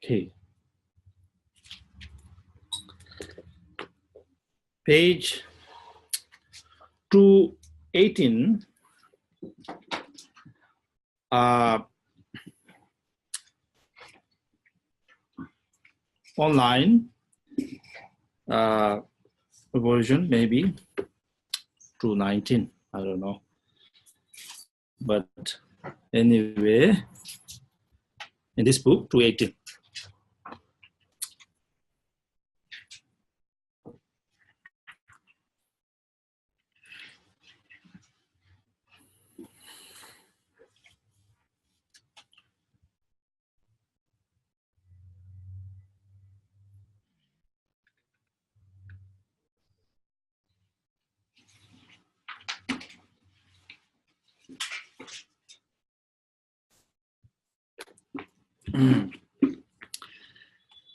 Okay. Page 218. Online version, maybe 219, I don't know. But anyway, in this book, 218.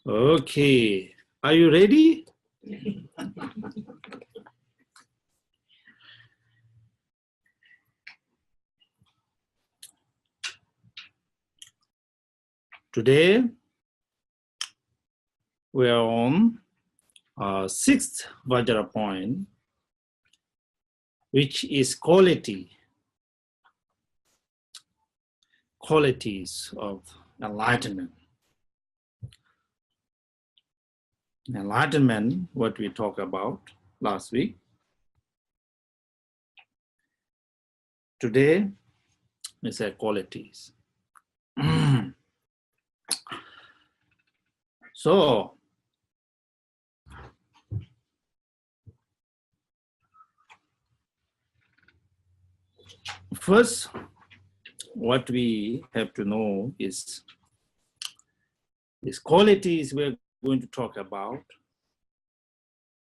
Okay, are you ready? Today, we are on sixth Vajra point, which is qualities of enlightenment. Enlightenment, what we talked about last week. Today, we say qualities. So, first, what we have to know is these qualities we're going to talk about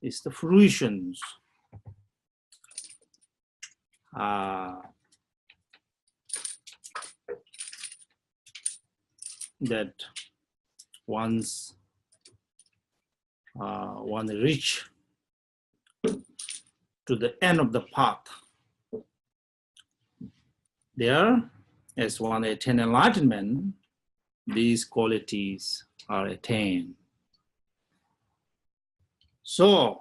is the fruitions that once one reach to the end of the path. There, as one attain enlightenment, these qualities are attained. So,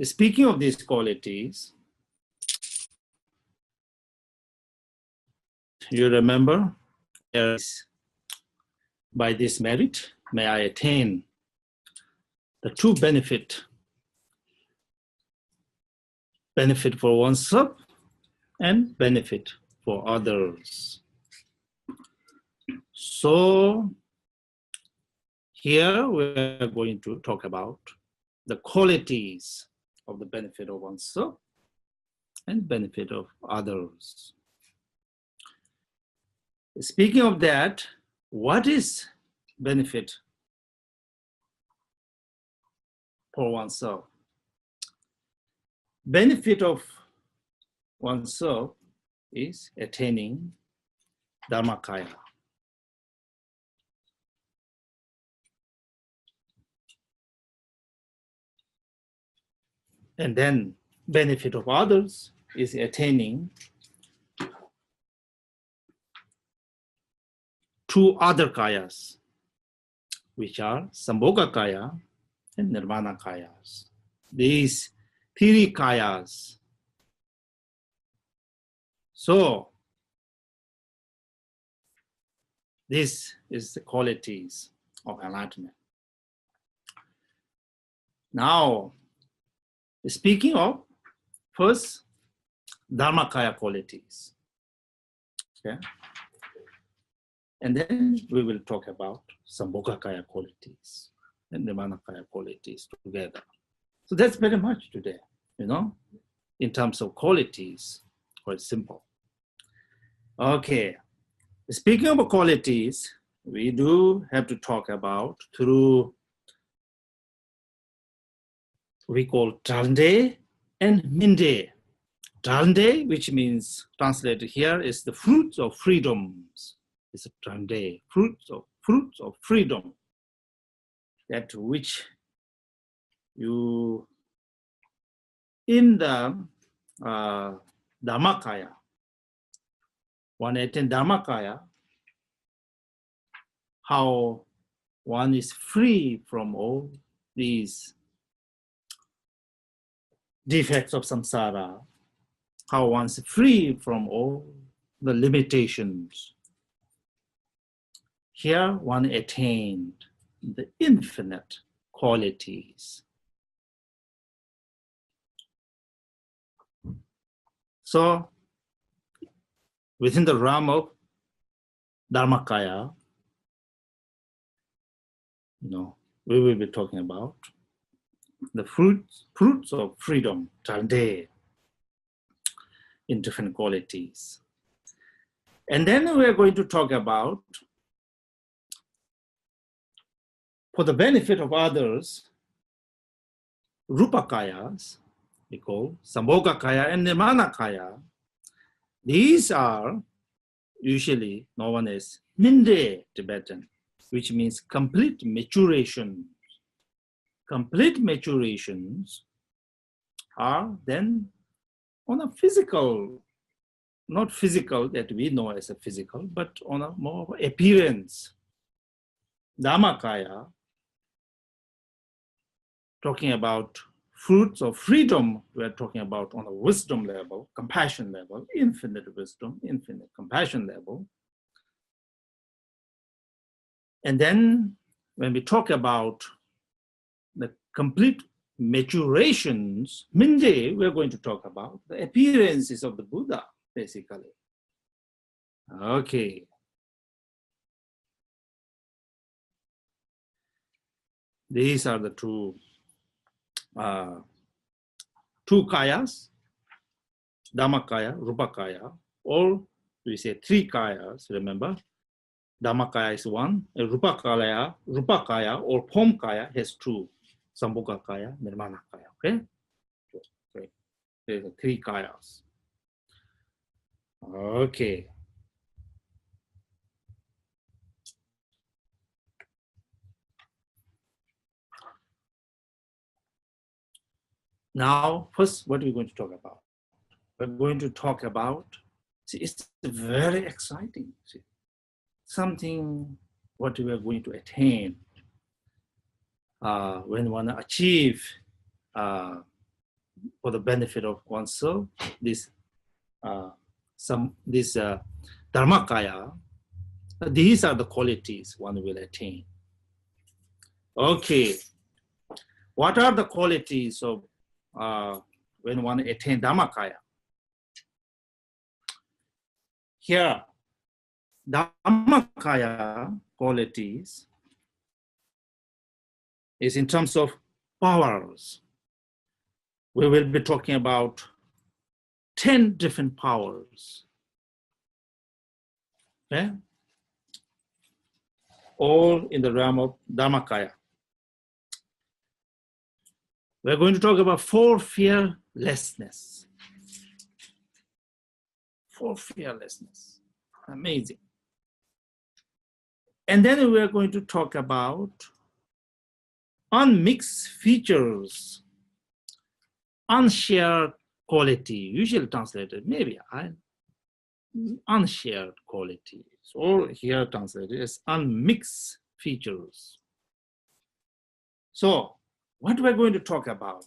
speaking of these qualities, you remember, by this merit, may I attain the true benefit for oneself and benefit for others. So here we're going to talk about the qualities of the benefit of oneself and benefit of others. Speaking of that, what is benefit for oneself? Benefit of oneself is attaining Dharmakaya. And then benefit of others is attaining two other kayas, which are Sambhoga Kaya and Nirvana Kayas. These three kayas. So, this is the qualities of enlightenment. Now, speaking of first Dharmakaya qualities, okay? And then we will talk about Sambhogakaya qualities and Nirmanakaya qualities together. So that's very much today, in terms of qualities, quite simple. Okay, speaking of qualities, we do have to talk about through we call Trande and Minde. Trande, which means translated here, is the fruits of freedoms. It's a Trande, fruits of freedom, that which you in the Dhammakaya, one attains Dharmakaya, how one is free from all these defects of samsara, how one's free from all the limitations. Here one attained the infinite qualities. So within the realm of Dharmakaya, we will be talking about the fruits of freedom, Trande, in different qualities. And then we are going to talk about, for the benefit of others, Rupakayas, we call Sambhogakaya and Nirmanakaya. These are usually known as Minde Tibetan, which means complete maturation. Complete maturations are then on a physical, not physical that we know as a physical, but on a more appearance. Dhammakaya, talking about fruits of freedom, we're talking about on a wisdom level, compassion level, infinite wisdom, infinite compassion level. And then when we talk about the complete maturations, Minde, we're going to talk about the appearances of the Buddha, basically. Okay. These are the two kayas, Dhammakaya, Rupakaya, or we say three kayas, remember? Dhammakaya is one, Rupakaya or Phomkaya has two, Sambhogakaya, Nirmanakaya, okay? There's three kayas. Okay. Now, first, what are we going to talk about? We're going to talk about, see, it's very exciting, see, something what we are going to attain when one achieve for the benefit of oneself, this Dharmakaya, these are the qualities one will attain. Okay, what are the qualities of when one attain Dhammakaya? Here, Dhammakaya qualities is in terms of powers. We will be talking about 10 different powers. Okay? All in the realm of Dhammakaya. We're going to talk about 4 fearlessness. 4 fearlessness. Amazing. And then we're going to talk about unmixed features, unshared quality, usually translated, maybe unshared qualities, or here translated as unmixed features. So, what we're going to talk about,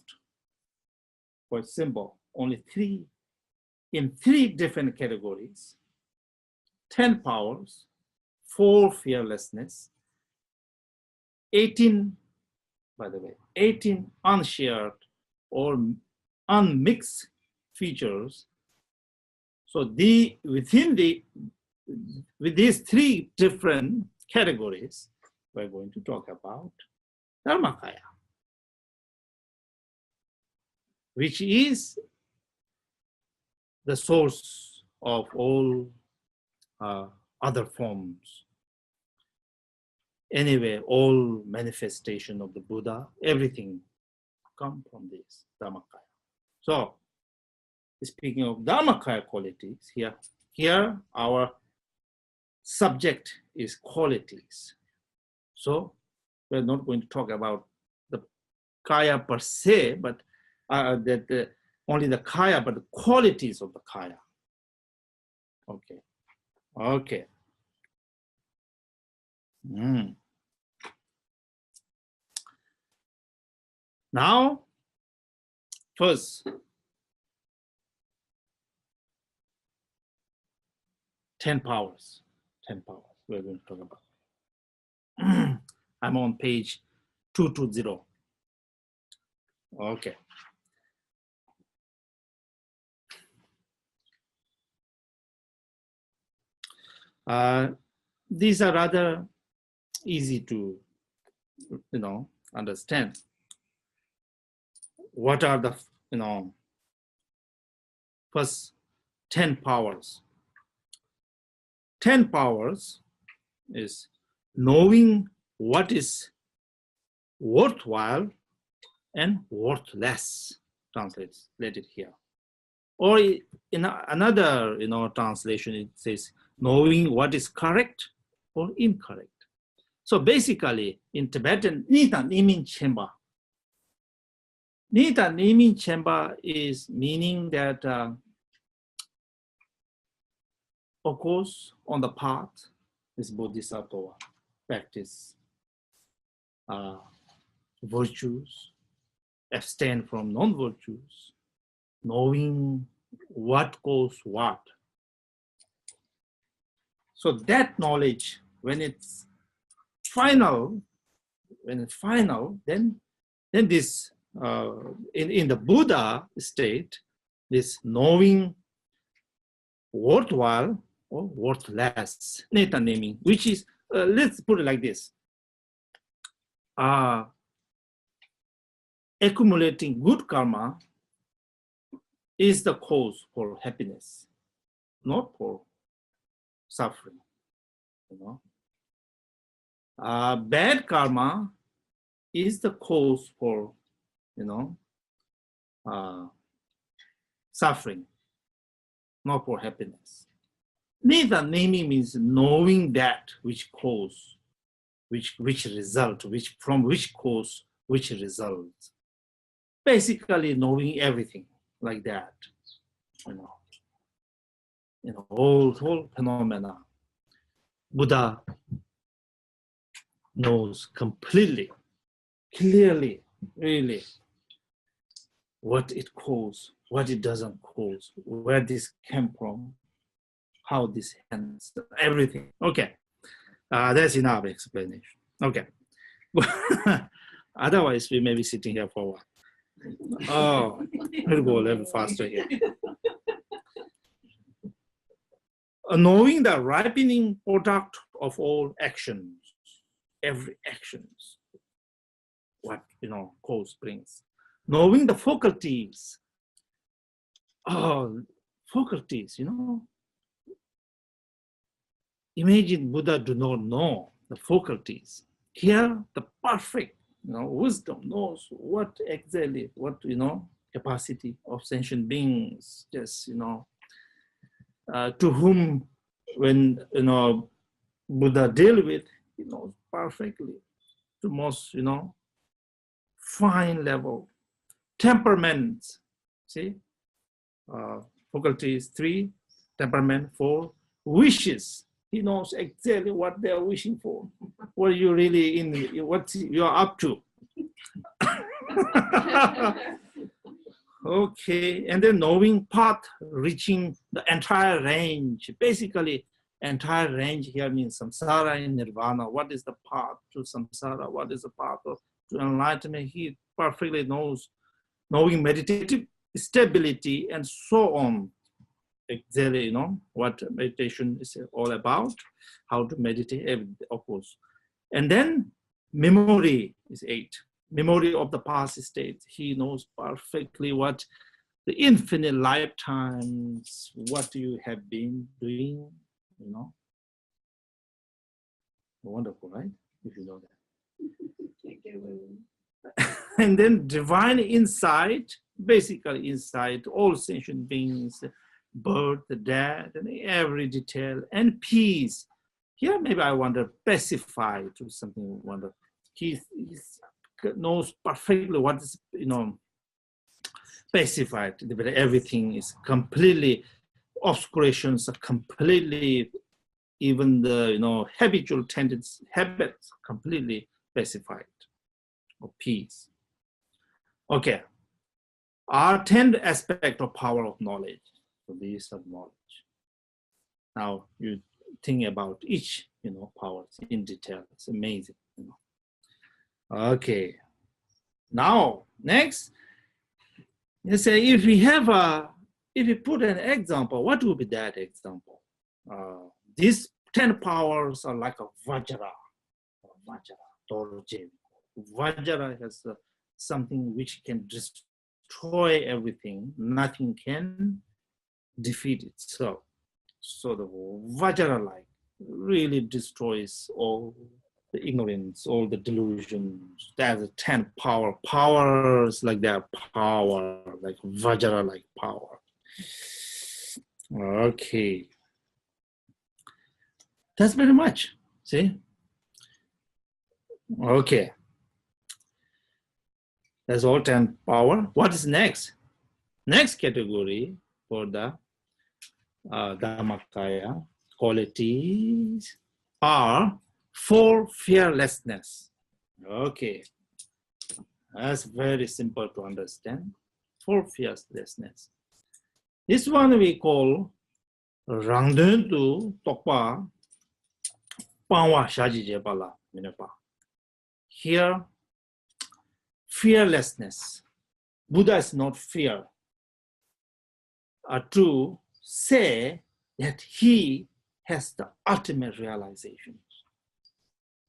for simple, only 3, in 3 different categories, 10 powers, 4 fearlessness, 18, by the way, 18 unshared or unmixed features. So with these 3 different categories, we're going to talk about Dharmakaya, which is the source of all other forms. Anyway, all manifestation of the Buddha, everything come from this Dhammakaya. So, speaking of Dhammakaya qualities, here our subject is qualities. So, we're not going to talk about the Kaya per se, but only the Kaya, but the qualities of the Kaya. Okay. Okay. Now, first, 10 powers. 10 powers we're going to talk about. I'm on page 220. Okay. These are rather easy to, understand. What are the, first 10 powers? 10 powers is knowing what is worthwhile and worthless, translated here. Or in another, translation, it says knowing what is correct or incorrect. So basically, in Tibetan, Nita Nimin Chemba. Nita Nimin Chemba is meaning that, of course, on the path is Bodhisattva practice virtues, abstain from non-virtues, knowing what goes what. So that knowledge, when it's final, then this, in the Buddha state, this knowing worthwhile or worthless, neta naming, which is, let's put it like this. Accumulating good karma is the cause for happiness, not for suffering. Bad karma is the cause for, suffering, not for happiness. Neither naming means knowing that which cause, which result, from which cause, which result. Basically knowing everything like that, whole phenomena. Buddha knows completely, clearly, really, what it causes, what it doesn't cause, where this came from, how this ends, everything. Okay, that's enough explanation. Okay, otherwise we may be sitting here for a while. Oh, we'll go a little faster here. Knowing the ripening product of all actions, every actions, what cause brings. Knowing the faculties. Faculties, Imagine Buddha do not know the faculties. Here, the perfect, wisdom knows what exactly, capacity of sentient beings, just, to whom, when, Buddha deal with, he knows perfectly, the most, fine level. Temperaments, see, faculties 3, temperament 4, wishes. He knows exactly what they are wishing for. What are you really what you are up to? Okay, and then knowing path, reaching the entire range. Basically, entire range here means samsara and nirvana. What is the path to samsara? What is the path to enlightenment? He perfectly knows, knowing meditative stability and so on. Exactly, what meditation is all about, how to meditate, of course. And then memory is 8. Memory of the past state. He knows perfectly what the infinite lifetimes, what you have been doing, Wonderful, right? If you know that. And then divine insight, basically insight, all sentient beings, birth, death, and every detail, and peace. Here, maybe I want to specify to something wonderful. He knows perfectly what is, specified. Everything is completely, obscurations are completely even the habitual tendencies, habits completely specified, of peace. Okay, are 10 aspects of power of knowledge. So these are knowledge. Now you think about each powers in detail. It's amazing. Okay. Now next, you say if we put an example, what would be that example? These 10 powers are like a Vajra. Vajra has something which can destroy everything. Nothing can defeat it. So the Vajra like really destroys all the ignorance, all the delusions. There's 10 powers like that, power, like Vajra like power. Okay. That's very much, see? Okay. That's all 10 power. What is next? Next category for the Dhammakaya qualities are for fearlessness. Okay. That's very simple to understand. For fearlessness. This one we call Rangden tu Tokpa Pawa Shaji Jebala Minepa. Here, fearlessness. Buddha is not fear. To say that he has the ultimate realization.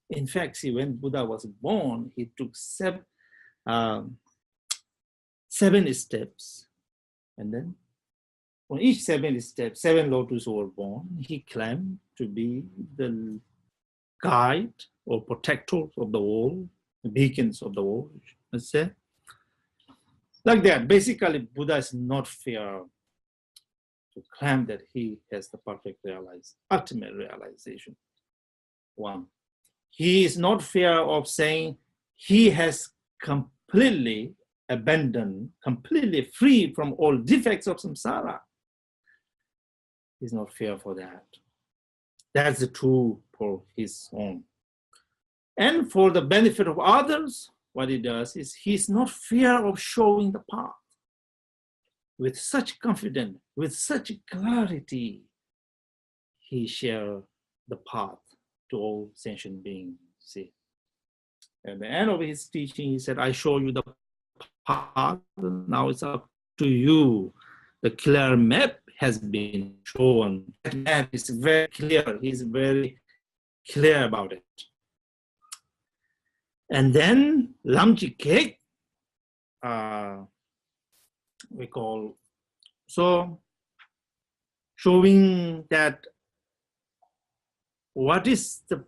In fact, see, when Buddha was born, he took seven steps, and then on each 7 steps, 7 lotus were born. He claimed to be the guide or protector of the world, the beacons of the world, let's say. Like that, basically, Buddha is not fear to claim that he has the perfect ultimate realization. One, he is not fear of saying he has completely abandoned, completely free from all defects of samsara. He's not fear for that. That's the true for his own. And for the benefit of others, what he does is he's not fear of showing the path. With such confidence, with such clarity, he shares the path to all sentient beings. See, at the end of his teaching, he said, I show you the path, now it's up to you. The clear map has been shown. That map is very clear. He's very clear about it. And then Lamchi Kek, we call, so showing that what is the,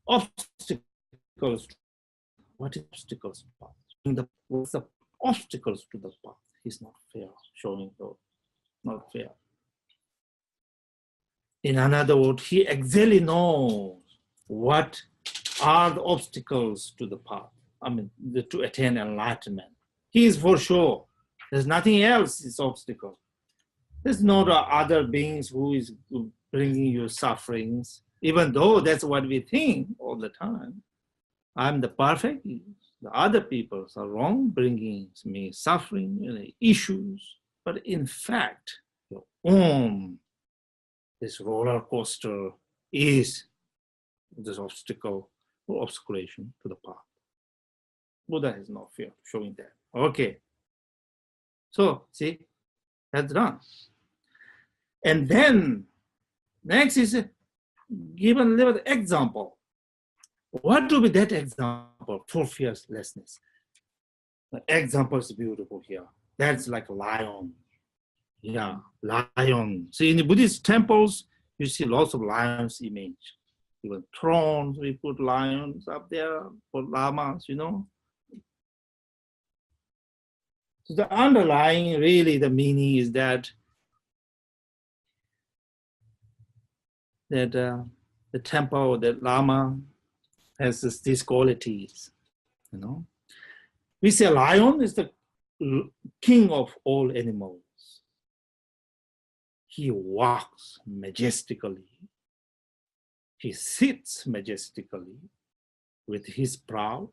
obstacles, what is obstacles to the path? What's the obstacles to the path? He's not fair, showing those, not fair. In another word, he exactly knows what are the obstacles to the path. To attain enlightenment. He is for sure. There's nothing else is obstacle. There's no other beings who is bringing you sufferings, even though that's what we think all the time. I'm the perfect. The other people are wrong, bringing me suffering, issues. But in fact, your own, this roller coaster is this obstacle or obscuration to the path. Buddha has no fear showing that. Okay. So, see, that's done. And then, next is given a little example. What would be that example for fearlessness? The example is beautiful here. That's like a lion. Yeah, lion. See, in the Buddhist temples, you see lots of lions image. Even thrones, we put lions up there for lamas, So the underlying, really, the meaning is that the temple, the Lama has these qualities, We say lion is the king of all animals. He walks majestically. He sits majestically with his proud.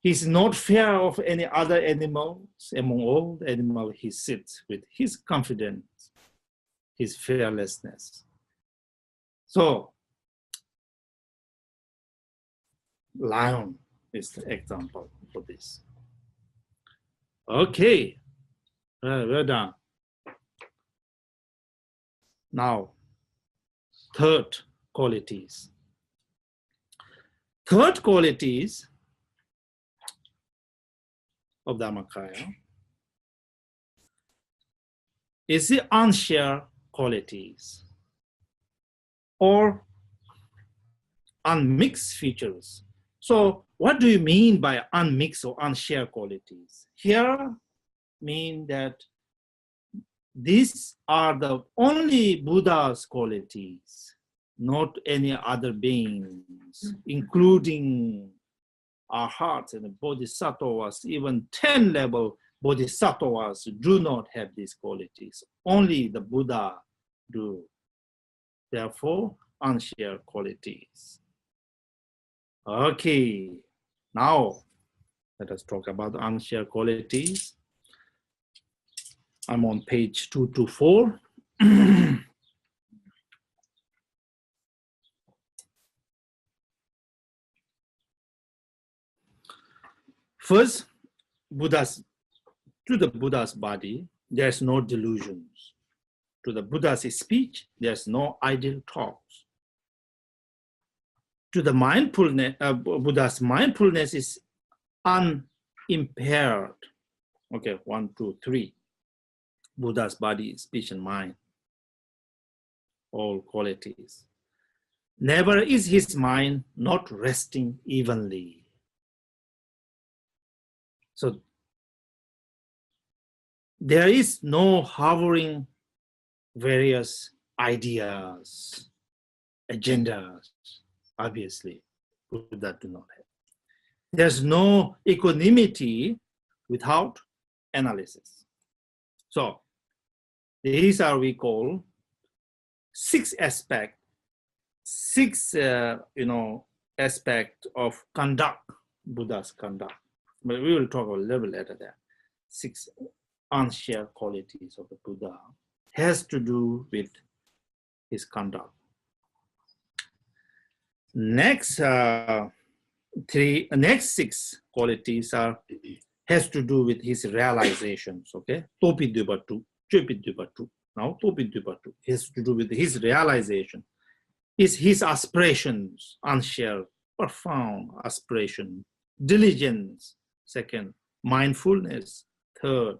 He is not fear of any other animals. Among all the animals, he sits with his confidence, his fearlessness. So, lion is the example for this. Okay, we're done. Now, third qualities. Third qualities of Dhammakaya is the unshare qualities or unmixed features. So what do you mean by unmixed or unshare qualities? Here mean that these are the only Buddha's qualities, not any other beings, including our hearts and the bodhisattvas. Even 10 level bodhisattvas do not have these qualities. Only the Buddha do. Therefore, unshared qualities. Okay, now let us talk about unshared qualities. I'm on page 224. First, to the Buddha's body, there's no delusions. To the Buddha's speech, there's no idle talks. To the mindfulness, Buddha's mindfulness is unimpaired. Okay, 1, 2, 3. Buddha's body, speech, and mind, all qualities. Never is his mind not resting evenly. So there is no hovering various ideas, agendas, obviously, Buddha do not have. There's no equanimity without analysis. So these are we call six aspect of conduct, Buddha's conduct. But we will talk a little later there. 6 unshared qualities of the Buddha has to do with his conduct. Next 6 qualities has to do with his realizations. Okay, Topidubatu, Chupidubatu. Now Topidubatu has to do with his realization. Is his aspirations, unshared, profound aspiration, diligence, second, mindfulness, third,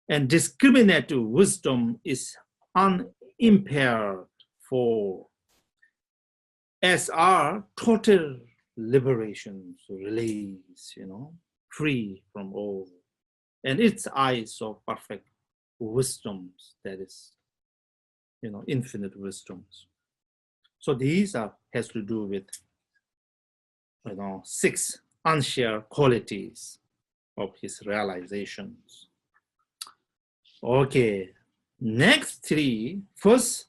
and discriminative wisdom is unimpaired, fourth, as are total liberation, so release, free from all, and its eyes of perfect wisdoms, that is, infinite wisdoms. So these has to do with, 6 unshared qualities of his realizations. Okay, next 3, first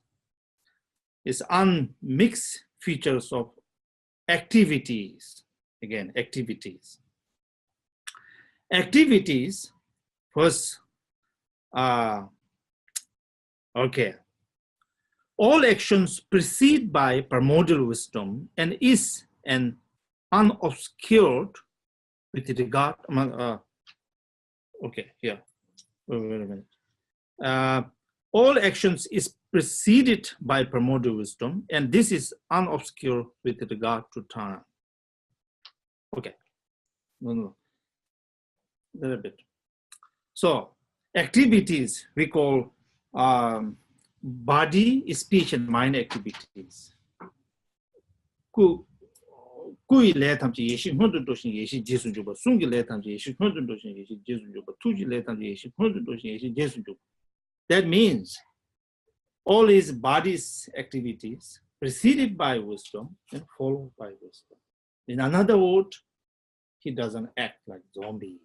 is unmixed features of activities. Again, activities. Activities, first, okay. All actions precede by primordial wisdom and is an unobscured with regard, okay, here, wait a minute. All actions is preceded by primordial wisdom, and this is unobscured with regard to time. Okay, no, a little bit. So, activities we call body, speech, and mind activities. Kui le tamji yeshi hundred doshin yeshi jesu juba, sungi le tamji yeshi hundred doshin yeshi jesu juba, tuji le tamji yeshi hundred doshin yeshi jesu juba. That means all his body's activities preceded by wisdom and followed by wisdom. In another word, he doesn't act like zombie.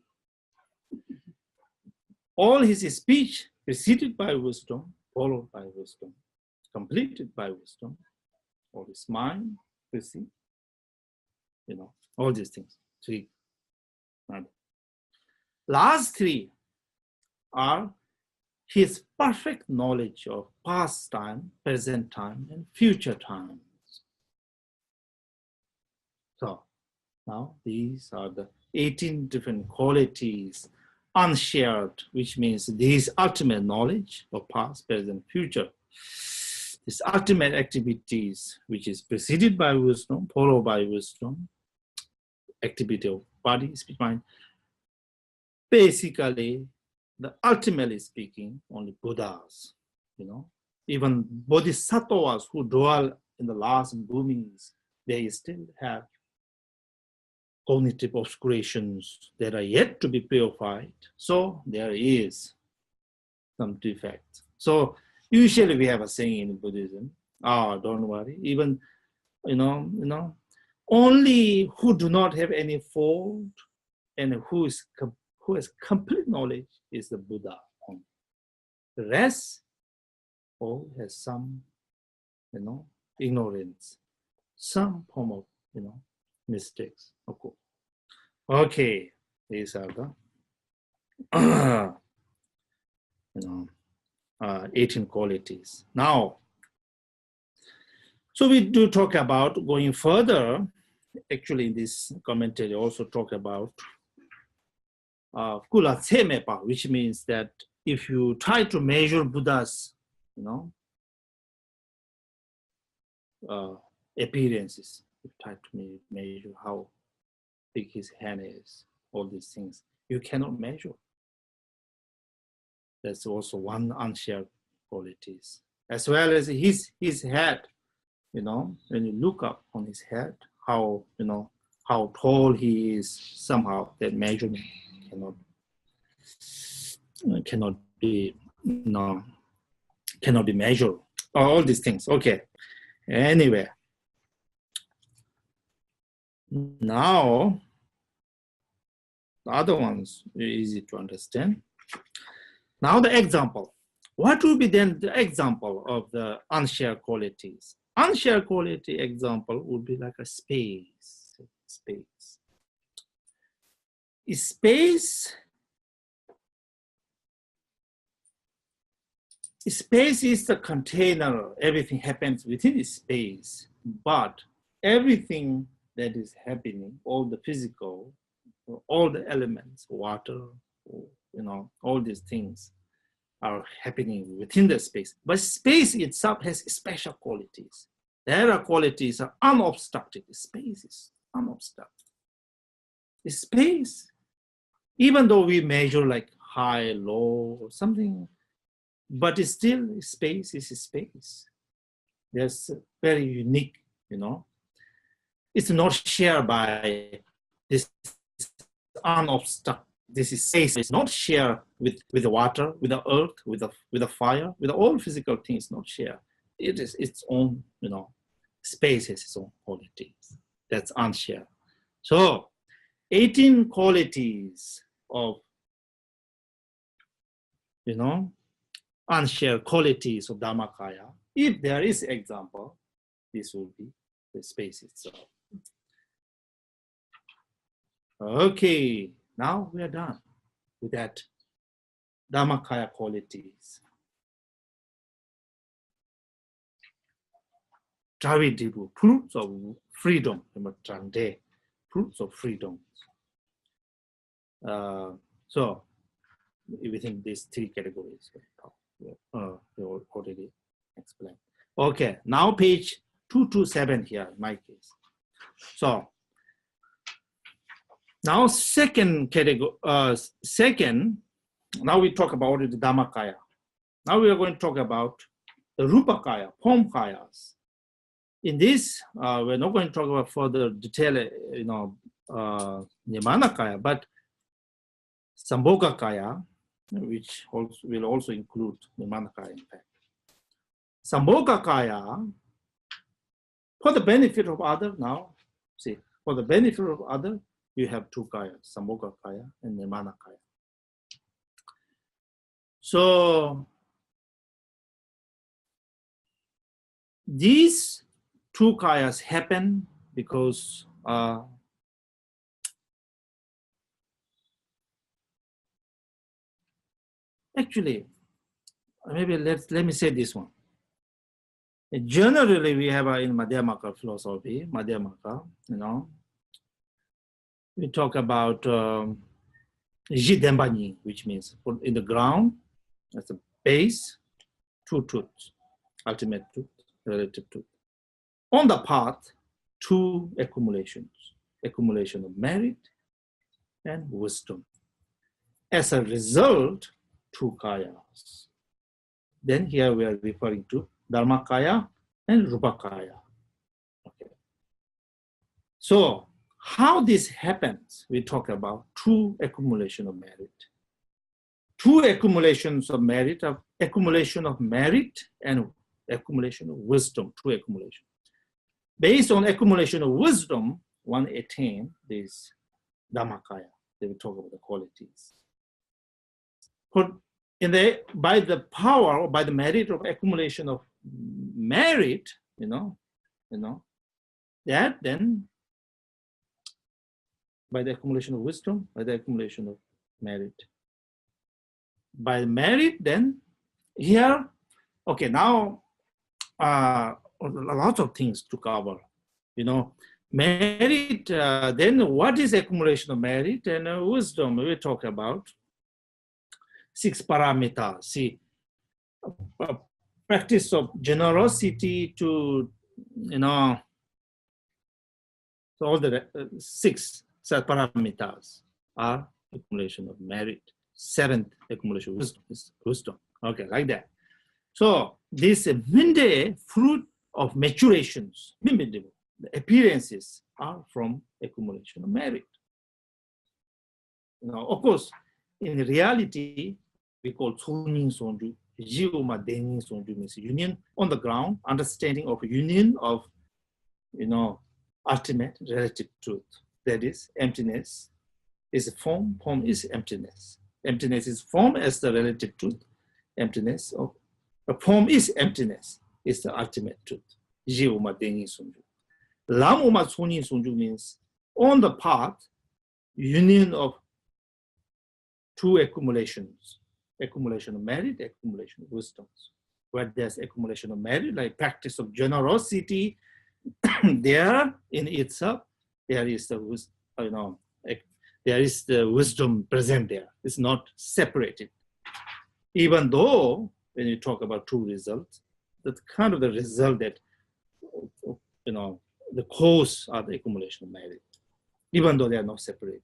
All his speech preceded by wisdom, followed by wisdom, completed by wisdom, all this mind, you see, all these things. Three. And last three are his perfect knowledge of past time, present time, and future times. So now these are the 18 different qualities unshared, which means these ultimate knowledge of past, present, future. These ultimate activities, which is preceded by wisdom, followed by wisdom, activity of body, speech, mind. Basically, ultimately speaking, only Buddhas, even bodhisattvas who dwell in the last boomings, they still have cognitive obscurations that are yet to be purified. So there is some defect. So usually we have a saying in Buddhism, don't worry, even, only who do not have any fault and who has complete knowledge is the Buddha. The rest all has some, ignorance, some form of, mistakes. Okay, these are the 18 qualities. Now, so we do talk about going further. Actually, in this commentary also talk about kula tsemepa, which means that if you try to measure Buddha's, appearances, you try to measure how big his hand is, all these things, you cannot measure. That's also one unshared qualities. As well as his head, when you look up on his head, how tall he is, somehow that measurement cannot be measured. All these things. Okay. Anyway, now the other ones are easy to understand. Now the example. What would be then the example of the unshared qualities? Unshared quality example would be like a space. Space is the container. Everything happens within space, but everything that is happening, all the physical, all the elements, water, all these things are happening within the space. But space itself has special qualities. There are qualities are unobstructed. Space is unobstructed. Space, even though we measure like high, low, or something, but it's still space is space. There's very unique, It's not shared by this unobstructed. This is space. It's not shared with the water, with the earth, with the fire, with all physical things. Not shared. It is its own, space has its own qualities. That's unshared. So, 18 qualities of, unshared qualities of Dhammakaya. If there is example, this will be the space itself. Okay, now we are done with that Dhammakaya qualities. Dravidivu, fruits of freedom, Trande, fruits of freedom. So, within these three categories, we already explained. Okay, now page 227 here in my case. So, now second category, now we talk about the Dhammakaya. Now we are going to talk about the Rupakaya, form kayas. In this, we're not going to talk about further detail, Nimanakaya, but Sambhogakaya, which will also include Nimanakaya, in fact. Sambhogakaya, for the benefit of other, now, see, for the benefit of other, you have two kayas, Sambhogakaya and Nimanakaya. So, these two kayas happen because actually, maybe let me say this one. Generally, we have in Madhyamaka philosophy, Madhyamaka, we talk about Jidembani, which means in the ground, as a base, two truths, ultimate truth, relative truth. On the path, two accumulations, accumulation of merit and wisdom. As a result, two kayas. Then here we are referring to Dharmakaya and Rupakaya. Okay. So how this happens, we talk about two accumulation of merit. Two accumulations of merit, accumulation of merit and accumulation of wisdom, two accumulation. Based on accumulation of wisdom, one attain this Dhammakaya. They will talk about the qualities. By the power or by the merit of accumulation of merit, that then by the accumulation of wisdom, by the accumulation of merit. By the merit, then here, okay, now a lot of things to cover, merit, then what is accumulation of merit and wisdom? We talk about 6 parameters. See, practice of generosity to, so all the 6 parameters are accumulation of merit. 7th accumulation of wisdom. Okay, like that. So this Minde, fruit of maturations, the appearances are from accumulation of merit. Of course, in reality, we call Tsunin Sonju, Jiuma Denin Sonju means union on the ground, understanding of union of, ultimate relative truth. That is, emptiness is form, form is emptiness. Emptiness is form as the relative truth. Emptiness of a form is emptiness, is the ultimate truth. Jiuma Denin Sonju. Lamuma Tsunin Sonju means on the path, union of two accumulations, accumulation of merit, accumulation of wisdoms. Where there's accumulation of merit, like practice of generosity, there in itself, there is the there is the wisdom present there. It's not separated. Even though when you talk about two results, that's kind of the result that the cause are the accumulation of merit, even though they are not separated.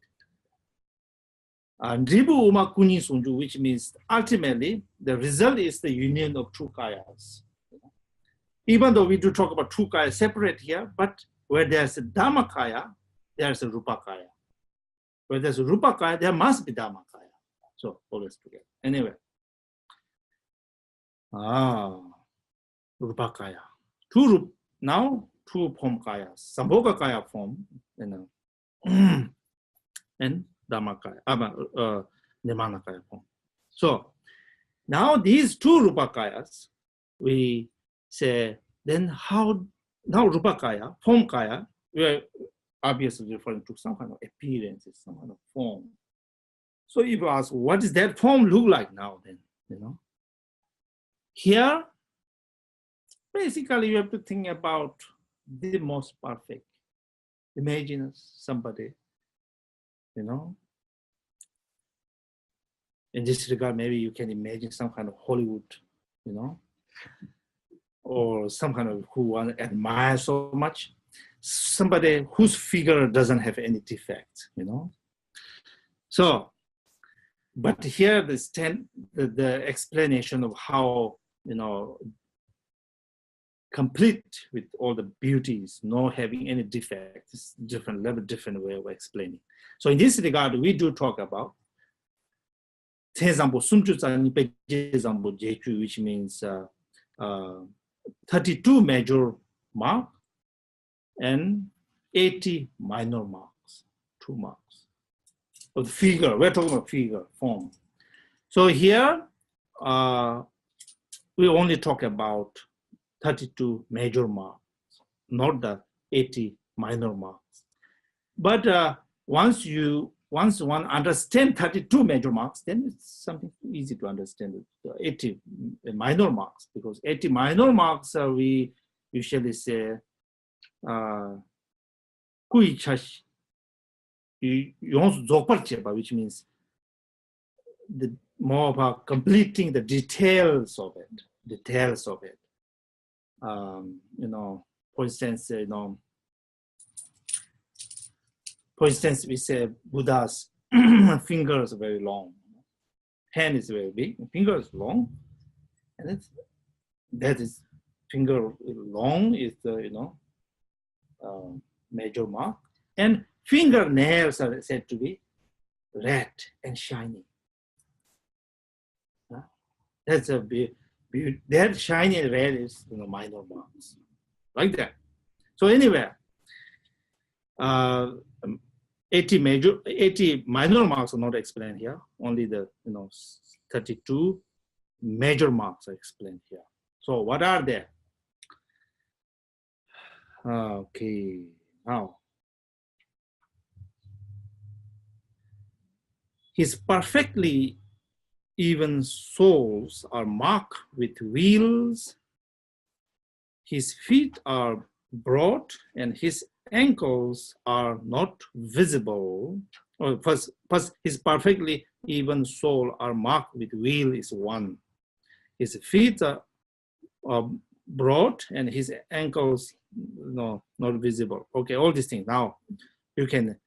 And Ribu Uma Kuni Sunju, which means ultimately the result is the union of two kayas. Even though we do talk about two kayas separate here, but where there's a Dhammakaya, there's a Rupakaya. Where there's a Rupakaya, there must be Dhammakaya. So always together. Anyway. Rupakaya. Now two form kayas. Sambhogakaya form, and Dhammakaya, Nimanakaya form. So now these two Rupakayas, we say, then how, now Rupakaya, form kaya, we are obviously referring to some kind of appearances, some kind of form. So if you ask, what does that form look like now then, Here, basically you have to think about the most perfect. Imagine somebody, in this regard, maybe you can imagine some kind of Hollywood, or some kind of who one admires so much, somebody whose figure doesn't have any defects, So, but here the explanation of how, complete with all the beauties, no having any defects, different level, different way of explaining. So in this regard, we do talk about which means 32 major marks and 80 minor marks, 2 marks. Of the figure, we're talking about figure, form. So here, we only talk about 32 major marks. not the 80 minor marks. But once one understands 32 major marks, then it's something easy to understand the 80 minor marks, because 80 minor marks we usually say kui chash which means the more about completing the details of it. For instance, we say Buddha's fingers are very long, hand is very big, finger is long, and that is finger long is the major mark, and fingernails are said to be red and shiny. That's a big, that shiny red is minor marks, like that. So anyway, 80 minor marks are not explained here. Only the 32 major marks are explained here. So what are they? Okay, now his perfectly even soles are marked with wheels. His feet are broad and his ankles are not visible. First, his perfectly even sole are marked with wheel is one. His feet are broad and his ankles not visible. Okay, all these things. Now you can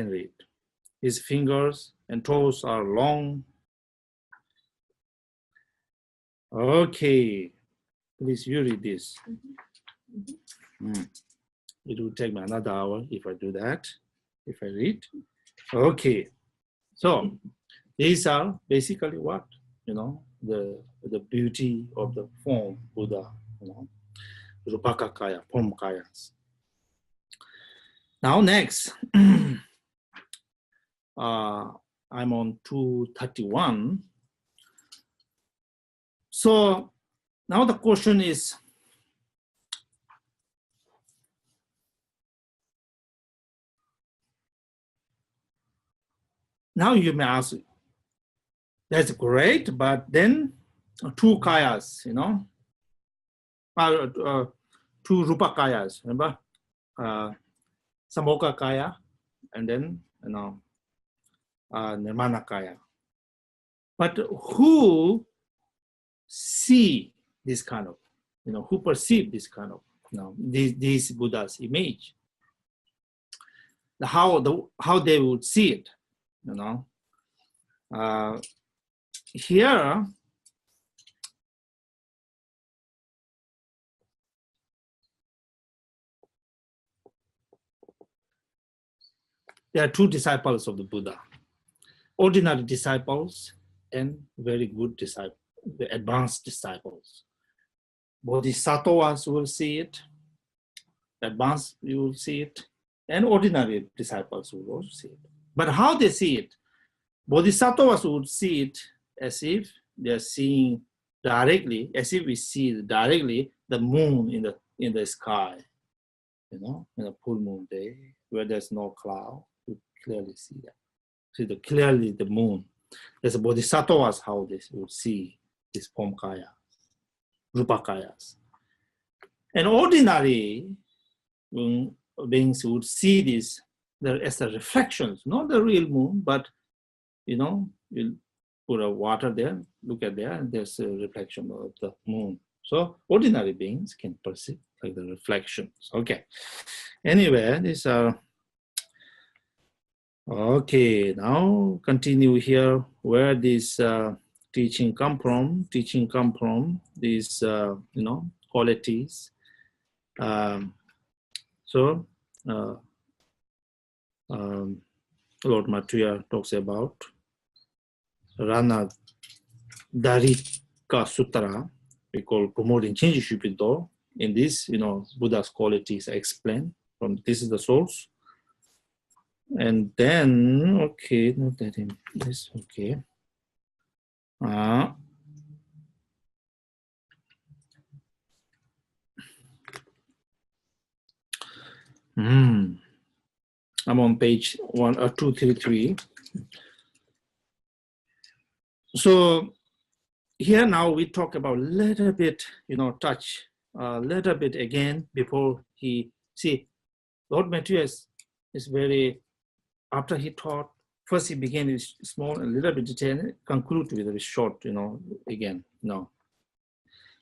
read. His fingers and toes are long. Okay, please you read this. It will take me another hour if I do that, if I read. Okay, so these are basically what, the beauty of the form Buddha, Rupakakaya, form kayas. Now next, I'm on 231. So now the question is, now you may ask, that's great, but then two kayas, two rupa kayas, remember? Samoka kaya, and then, nirmana kaya. But who see this kind of, who perceive this kind of, these Buddha's image? How they would see it, here, there are two disciples of the Buddha, ordinary disciples and very good disciples, the advanced disciples. Bodhisattvas will see it, advanced you will see it, and ordinary disciples will also see it. But how they see it? Bodhisattvas would see it as if they're seeing directly, as if we see directly the moon in the sky, in a full moon day where there's no cloud, you clearly see that. See clearly the moon. There's a bodhisattvas how they would see this form kaya, rupa kayas. And ordinary beings would see this as a reflections, not the real moon, but you put a water there, look at there, and there's a reflection of the moon. So ordinary beings can perceive like the reflections. Okay. Anyway, these are okay. Now continue here where this teaching come from. Teaching come from these qualities. Lord Maitreya talks about Rana Darika Sutra, we call promoting change Shupido. In this, Buddha's qualities are explained from this is the source. And then, okay, not that in this, okay. I'm on page 233. So here now we talk about a little bit, touch a little bit again before he, see, Lord Maitreya is very, after he taught, first he began with small, a little bit detailed, conclude with a short, again,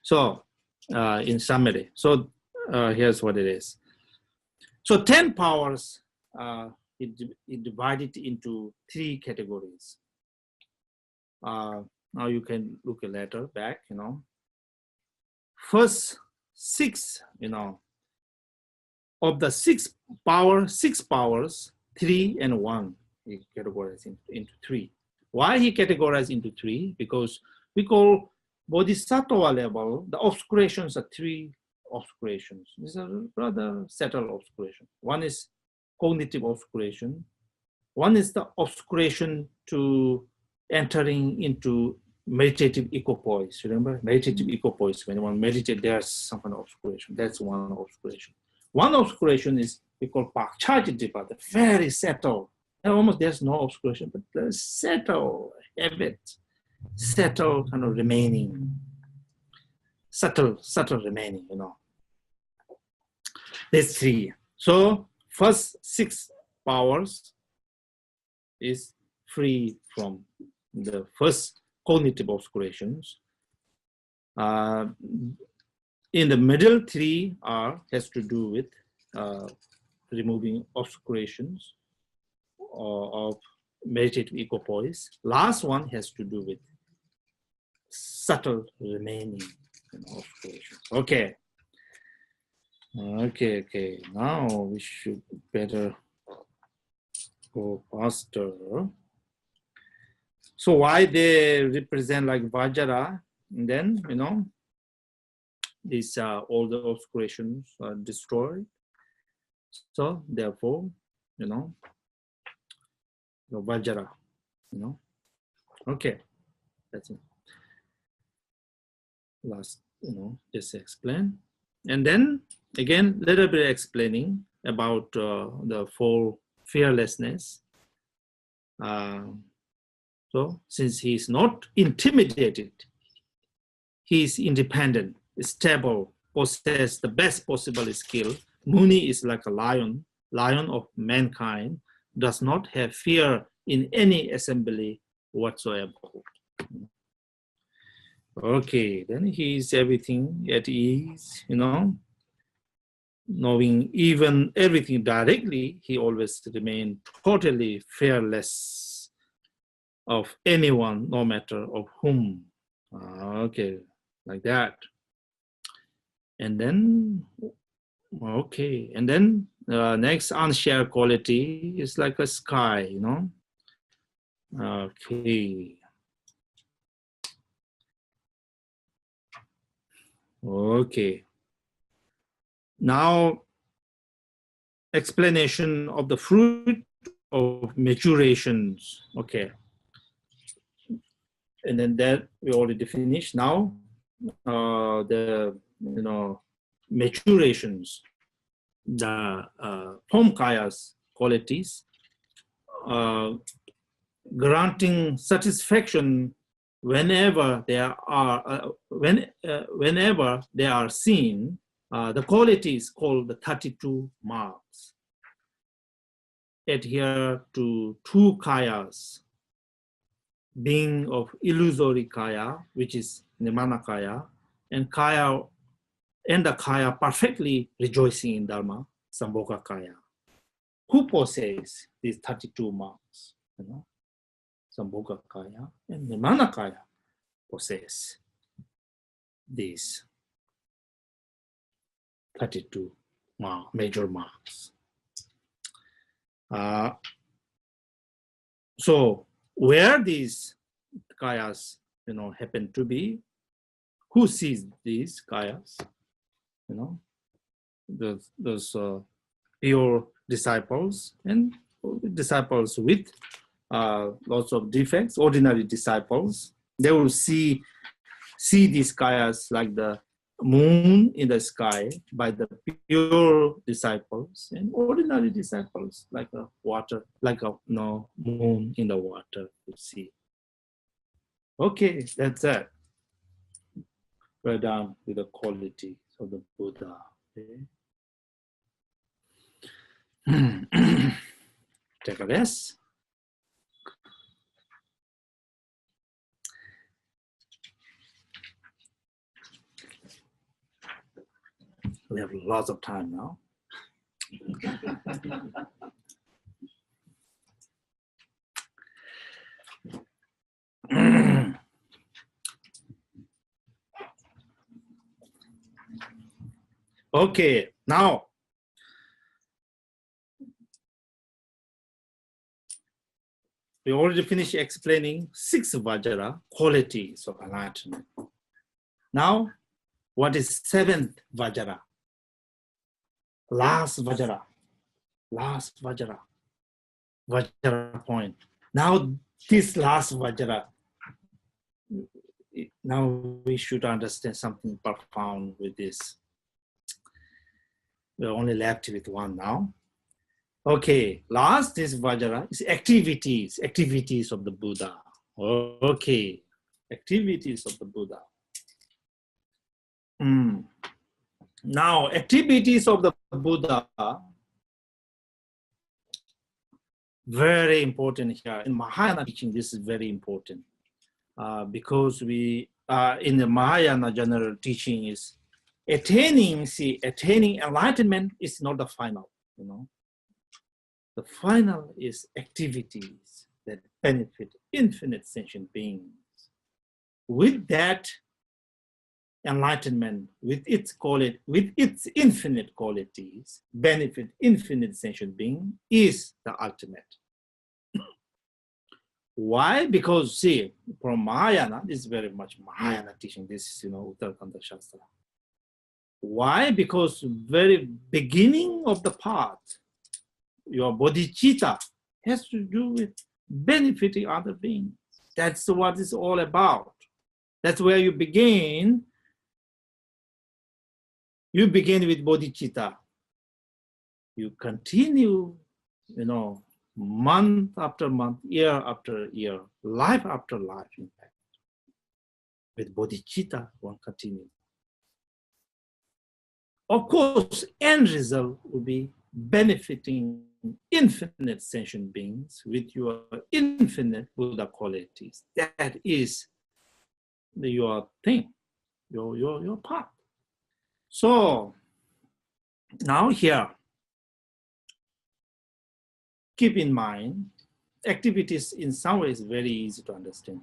So in summary, so here's what it is. So 10 powers, it divided into 3 categories. Now you can look a letter back, First 6, of the 6 powers, 3 and 1, he categorized into 3. Why he categorized into 3? Because we call Bodhisattva level, the obscurations are 3 obscurations. These are rather subtle obscurations. One is cognitive obscuration. One is the obscuration to entering into meditative equipoise. Remember, meditative equipoise, when one meditates, there's some kind of obscuration. That's one obscuration. One obscuration is we call Pakchajitipa, the very subtle. And almost there's no obscuration, but the subtle habit, subtle kind of remaining, subtle remaining, There's 3. So first 6 powers is free from the first cognitive obscurations. In the middle 3 has to do with removing obscurations of meditative equipoise. Last one has to do with subtle remaining obscurations. Okay. Now we should better go faster. So why they represent like Vajra, and then, these all the obscurations are destroyed. So therefore, the Vajra, Okay, that's it. Last, just explain. And then again, little bit explaining about the 4 fearlessness. So since he is not intimidated, he is independent, stable, possesses the best possible skill. Muni is like a lion of mankind, does not have fear in any assembly whatsoever. Okay, then he is everything at ease, knowing even everything directly, he always remained totally fearless of anyone, no matter of whom. Okay, like that. And then, okay, and then next unshare quality is like a sky, Okay. Okay. Now, explanation of the fruit of maturations. Okay. And then that we already finished. Now, the maturations, the Pomkaya's qualities, granting satisfaction whenever they are whenever they are seen. The quality is called the 32 marks. Adhere to 2 kayas, being of illusory kaya, which is Nirmana kaya, and the kaya perfectly rejoicing in Dharma, Sambhoga kaya. Who possesses these 32 marks? Sambhoga kaya and Nirmana kaya possess these 32 major marks. So where these kayas, happen to be, who sees these kayas? Those pure disciples and disciples with lots of defects, ordinary disciples, they will see these kayas like the moon in the sky by the pure disciples and ordinary disciples, like a water, like a moon in the water, you see. Okay, that's it. We're done with the quality of the Buddha. Okay. Take a rest. We have lots of time now. Okay, now we already finished explaining 6 Vajra qualities of enlightenment. Now, what is 7th Vajra? Last Vajra point. Now, this last Vajra, now we should understand something profound with this. We're only left with one now. Okay, last is Vajra, is activities of the Buddha. Okay, activities of the Buddha. Now, activities of the Buddha, very important here. In Mahayana teaching, this is very important because we, in the Mahayana general teaching is attaining enlightenment is not the final, you know. The final is activities that benefit infinite sentient beings. With that enlightenment, with its infinite qualities, benefit infinite sentient being is the ultimate. Why? Because see, from Mahayana, this is very much Mahayana teaching, this is, you know, Uttaratantra Shastra. Why? Because very beginning of the path, your bodhicitta has to do with benefiting other beings. That's what it's all about. That's where you begin. You begin with bodhicitta. You continue, you know, month after month, year after year, life after life, in fact. With bodhicitta, one continues. Of course, end result will be benefiting infinite sentient beings with your infinite Buddha qualities. That is your thing, your path. So now here, keep in mind, activities in some ways very easy to understand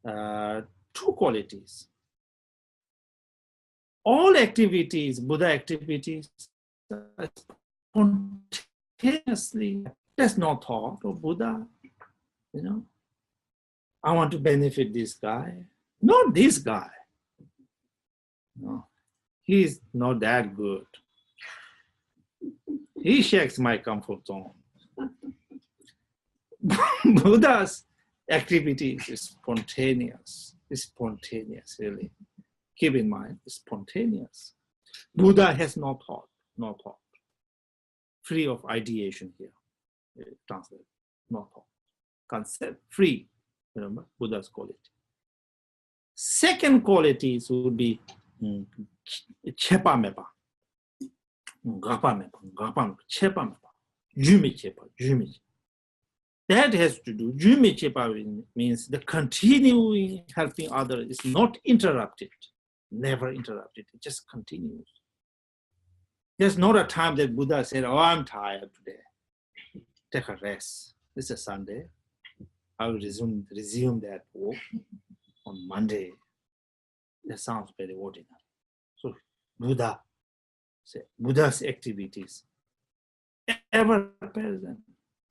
here. 2 qualities. All activities, Buddha activities, spontaneously, there's no thought of Buddha, you know. I want to benefit this guy. Not this guy. No, he's not that good. He shakes my comfort zone. Buddha's activity is spontaneous. It's spontaneous, really. Keep in mind, it's spontaneous. Buddha has no thought. Free of ideation here. Translate, no thought. Concept, free. Remember, Buddha's quality. Second qualities would be chepa mepa. Chepa mepa. Jumi chepa. That has to do, Jumi chepa means the continuing helping others is not interrupted, never interrupted, it just continues. There's not a time that Buddha said, oh, I'm tired today. Take a rest. This is Sunday. I will resume that work on Monday. That sounds very ordinary. So Buddha's activities, ever present.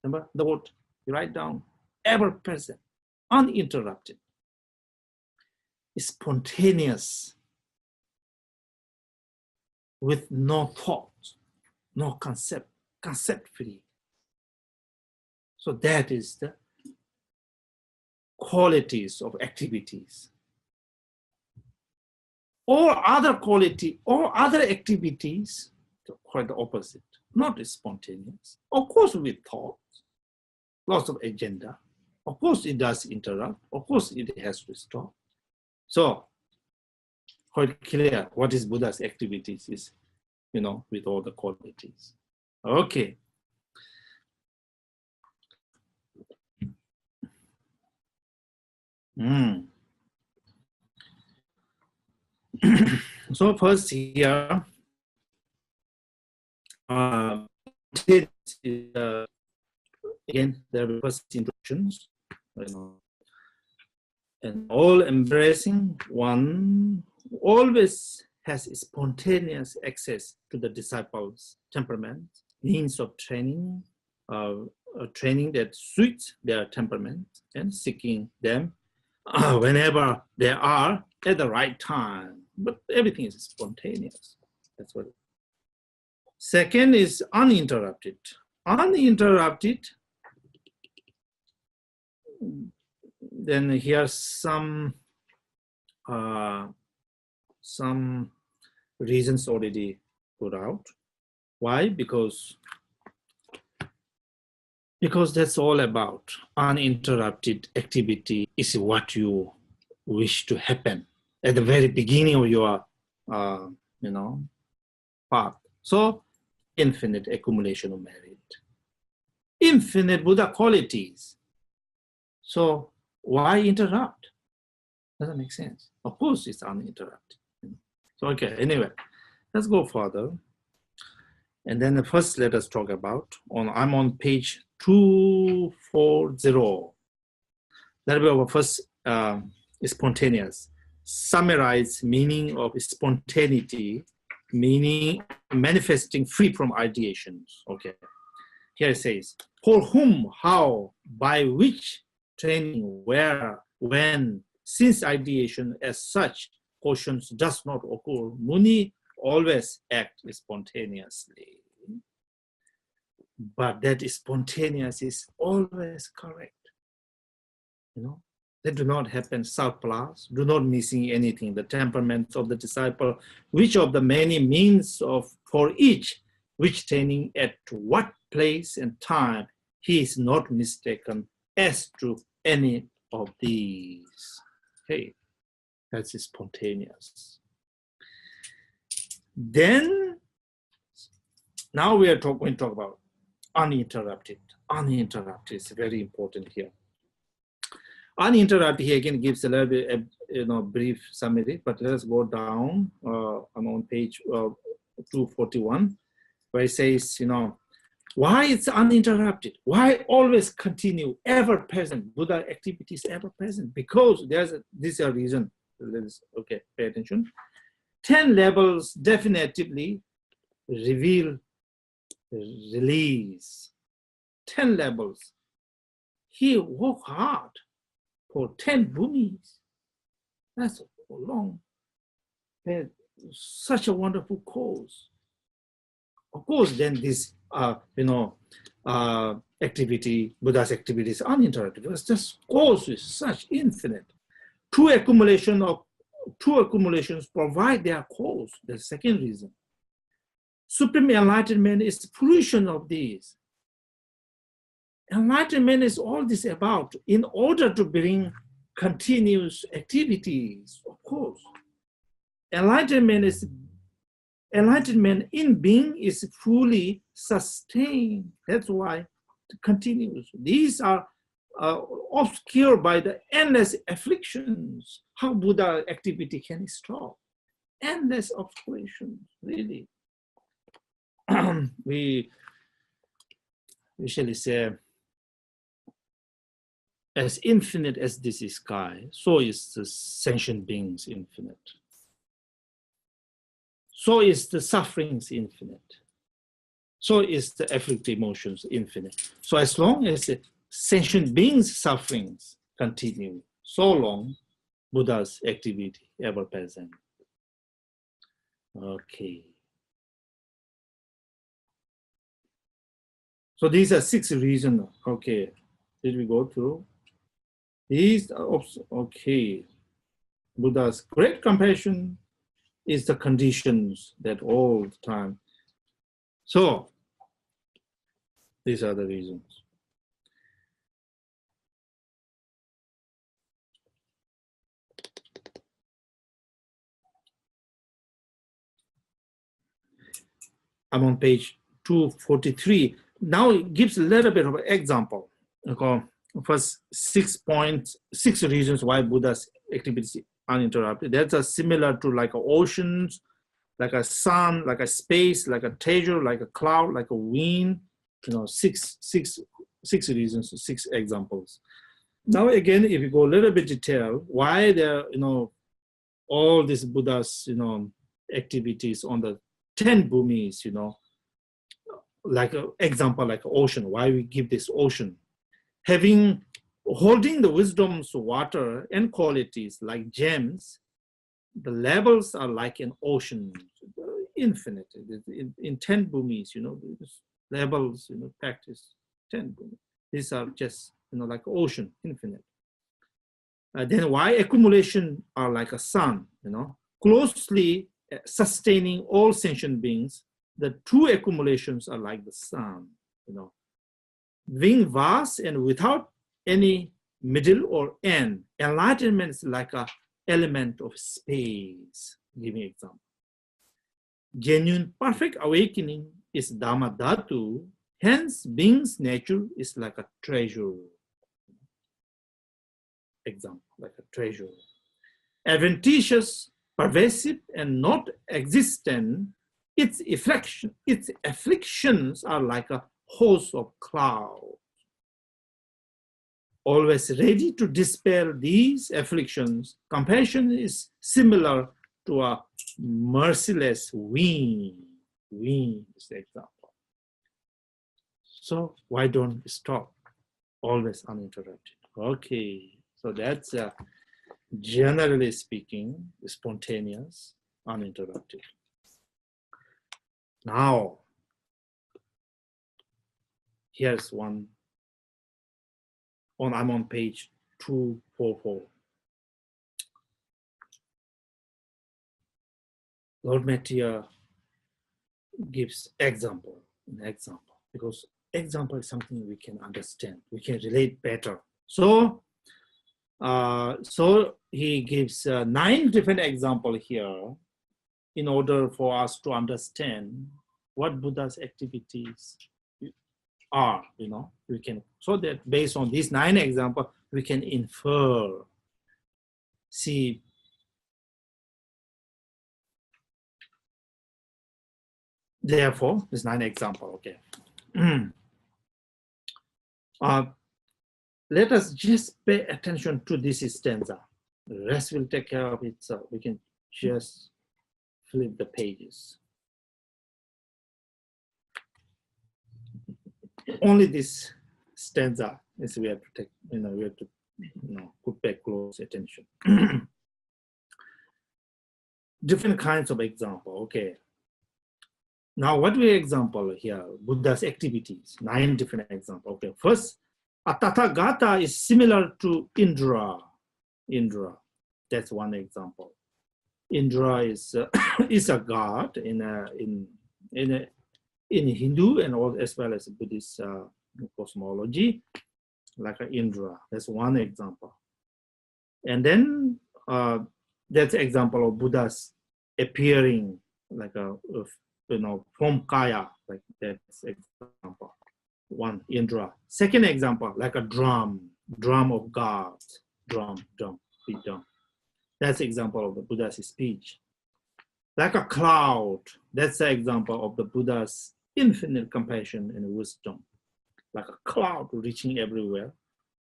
Remember the word you write down, ever present, uninterrupted, spontaneous, with no thought, no concept free. So that is the qualities of activities. All other quality, all other activities, quite the opposite, not spontaneous. Of course, with thoughts, lots of agenda. Of course, it does interrupt. Of course, it has to stop. So, quite clear what is Buddha's activities is, with all the qualities. Okay. So first here, again, there are first introductions, and all embracing one always has spontaneous access to the disciples' temperament, means of training, training that suits their temperament, and seeking them whenever they are at the right time. But everything is spontaneous. That's what. Second is uninterrupted. Uninterrupted. Then here's some reasons already put out. Why? Because that's all about uninterrupted activity is what you wish to happen at the very beginning of your, path. So, infinite accumulation of merit, infinite Buddha qualities. So, why interrupt? Doesn't make sense. Of course, it's uninterrupted. So, okay, anyway, let's go further. And then first, let us talk about, I'm on page 240. That will be our first spontaneous. Summarize meaning of spontaneity, meaning manifesting free from ideations. Okay. Here it says, for whom, how, by which, training, where, when, since ideation as such portions does not occur, Muni always act spontaneously. But that spontaneous is always correct. They do not happen surplus, do not missing anything. The temperaments of the disciple, which of the many means of for each, which training at what place and time, he is not mistaken as to any of these. Okay, that's spontaneous. Then, now we are going to talk about uninterrupted. Uninterrupted is very important here. Uninterrupted here again gives a little bit, brief summary, but let's go down. I'm on page 241, where it says, why it's uninterrupted? Why always continue, ever present? Buddha activity is ever present because this is a reason. Okay, pay attention. 10 levels definitively reveal release. 10 levels. He worked hard for 10 bhumis. That's long. Such a wonderful cause. Of course, then this, activity, Buddha's activity is uninterrupted because this cause is such infinite. Two accumulations provide their cause. The second reason. Supreme enlightenment is the fruition of these. Enlightenment is all this about in order to bring continuous activities, of course. Enlightenment in being is fully sustained. That's why it continues. These are obscured by the endless afflictions. How Buddha activity can stop? Endless obscurations, really. We usually say, as infinite as this is sky, so is the sentient beings infinite. So is the sufferings infinite. So is the afflicted emotions infinite. So as long as the sentient beings' sufferings continue, so long Buddha's activity ever present. Okay. So these are 6 reasons. Okay. Did we go through? These are, okay. Buddha's great compassion, is the conditions that all the time. So these are the reasons. I'm on page 243. Now it gives a little bit of an example. Okay. First, 6.6 reasons why Buddha's activities are uninterrupted. That's similar to like oceans, like a sun, like a space, like a treasure, like a cloud, like a wind. Six reasons, 6 examples. Now again, if you go a little bit detail, why there, all these Buddha's, activities on the 10 bhumis, like an example, like ocean, why we give this ocean. Holding the wisdom's water and qualities like gems, the levels are like an ocean, infinite. In 10 bhumis, levels, practice 10 bhumis. These are just, like ocean, infinite. Then why accumulation are like a sun, closely sustaining all sentient beings. The true accumulations are like the sun, being vast and without any middle or end. Enlightenment is like an element of space. Give me an example. Genuine perfect awakening is Dhamma Dhatu. Hence, being's nature is like a treasure. Example, like a treasure. Adventitious, pervasive, and not existent, its afflictions are like a host of clouds. Always ready to dispel these afflictions, compassion is similar to a merciless wind. Wind is the example. So why don't we stop? Always uninterrupted. Okay, so that's generally speaking, spontaneous, uninterrupted. Now, here's one. I'm on page 244. Lord Maitreya gives an example, because example is something we can understand, we can relate better. So he gives 9 different examples here in order for us to understand what Buddha's activities are, we can, so that based on these 9 examples, we can infer, see, therefore, this 9 example, okay. Let us just pay attention to this stanza. The rest will take care of itself. We can just flip the pages. Only this stanza is we have to take, we have to, put back close attention. Different kinds of example, okay. Now what we example here, Buddha's activities, 9 different examples. Okay, first, a Tathagata is similar to Indra. Indra, that's one example. Indra is is a god in Hindu and all, as well as Buddhist cosmology, like an Indra. That's one example. And then that's an example of Buddha's appearing like a from Kaya, like that's example. One, Indra. Second example, like a drum of God, drum, beat drum. That's the example of the Buddha's speech. Like a cloud, that's the example of the Buddha's infinite compassion and wisdom. Like a cloud reaching everywhere,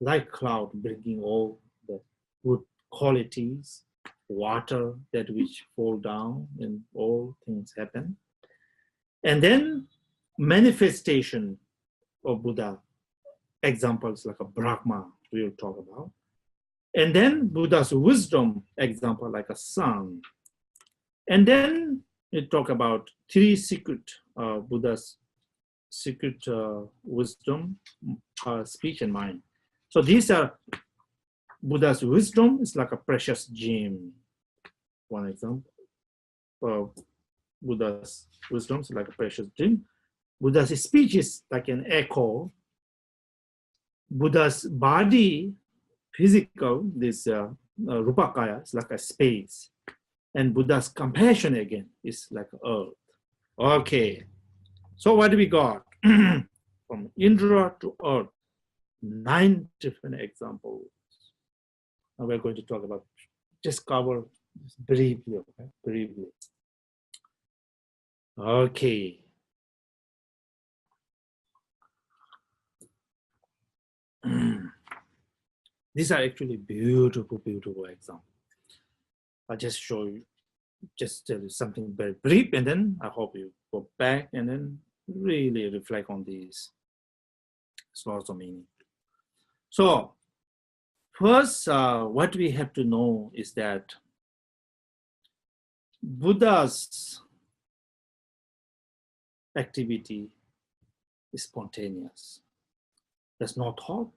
like cloud bringing all the good qualities, water that which fall down and all things happen. And then manifestation of Buddha, examples like a Brahma we will talk about. And then Buddha's wisdom, example like a sun. And then we talk about 3 secret, Buddha's secret wisdom, speech and mind. So these are Buddha's wisdom is like a precious gem, one example. Buddha's wisdoms like a precious dream. Buddha's speech is like an echo. Buddha's body, physical, this Rupakaya is like a space. And Buddha's compassion again is like earth. Okay, so what do we got? From Indra to earth, 9 different examples. Now we're going to talk about, just cover this briefly, okay? Briefly. Okay. These are actually beautiful, beautiful examples. I'll just show you, just tell you something very brief, and then I hope you go back and then really reflect on these. It's lots of meaning. So first, what we have to know is that Buddha's activity is spontaneous. There's no thought.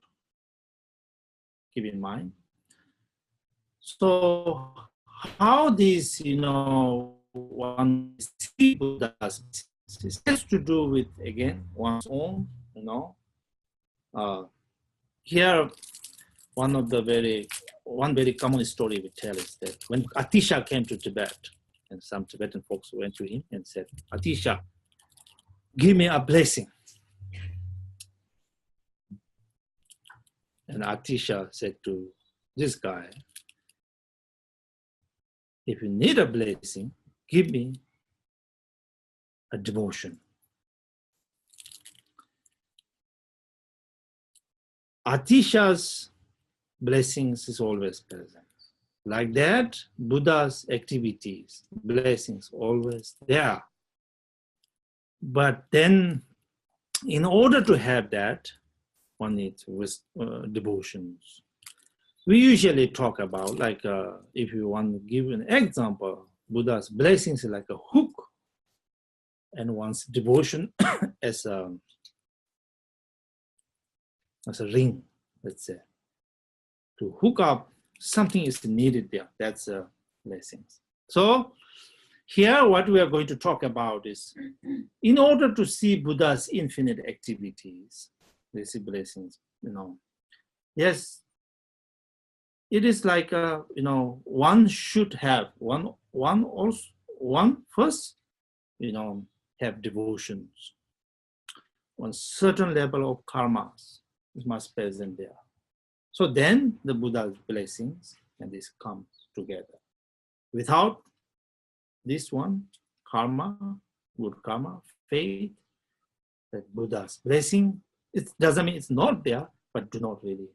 Keep in mind. So how this, one see Buddha's, it has to do with, again, one's own, here, one very common story we tell is that when Atisha came to Tibet, and some Tibetan folks went to him and said, Atisha, give me a blessing. And Atisha said to this guy, if you need a blessing, give me a devotion. Atisha's blessings is always present. Like that, Buddha's activities, blessings always there. But then, in order to have that, one needs devotions. We usually talk about, like, if you want to give an example, Buddha's blessings is like a hook, and one's devotion as a ring, let's say. To hook up, something is needed there. That's blessings. So here, what we are going to talk about is, in order to see Buddha's infinite activities, these blessings, yes, it is like, one should have, one first, have devotions. One certain level of karmas must be present there. So then the Buddha's blessings and this comes together. Without this one, karma, good karma, faith, that Buddha's blessing, it doesn't mean it's not there, but do not really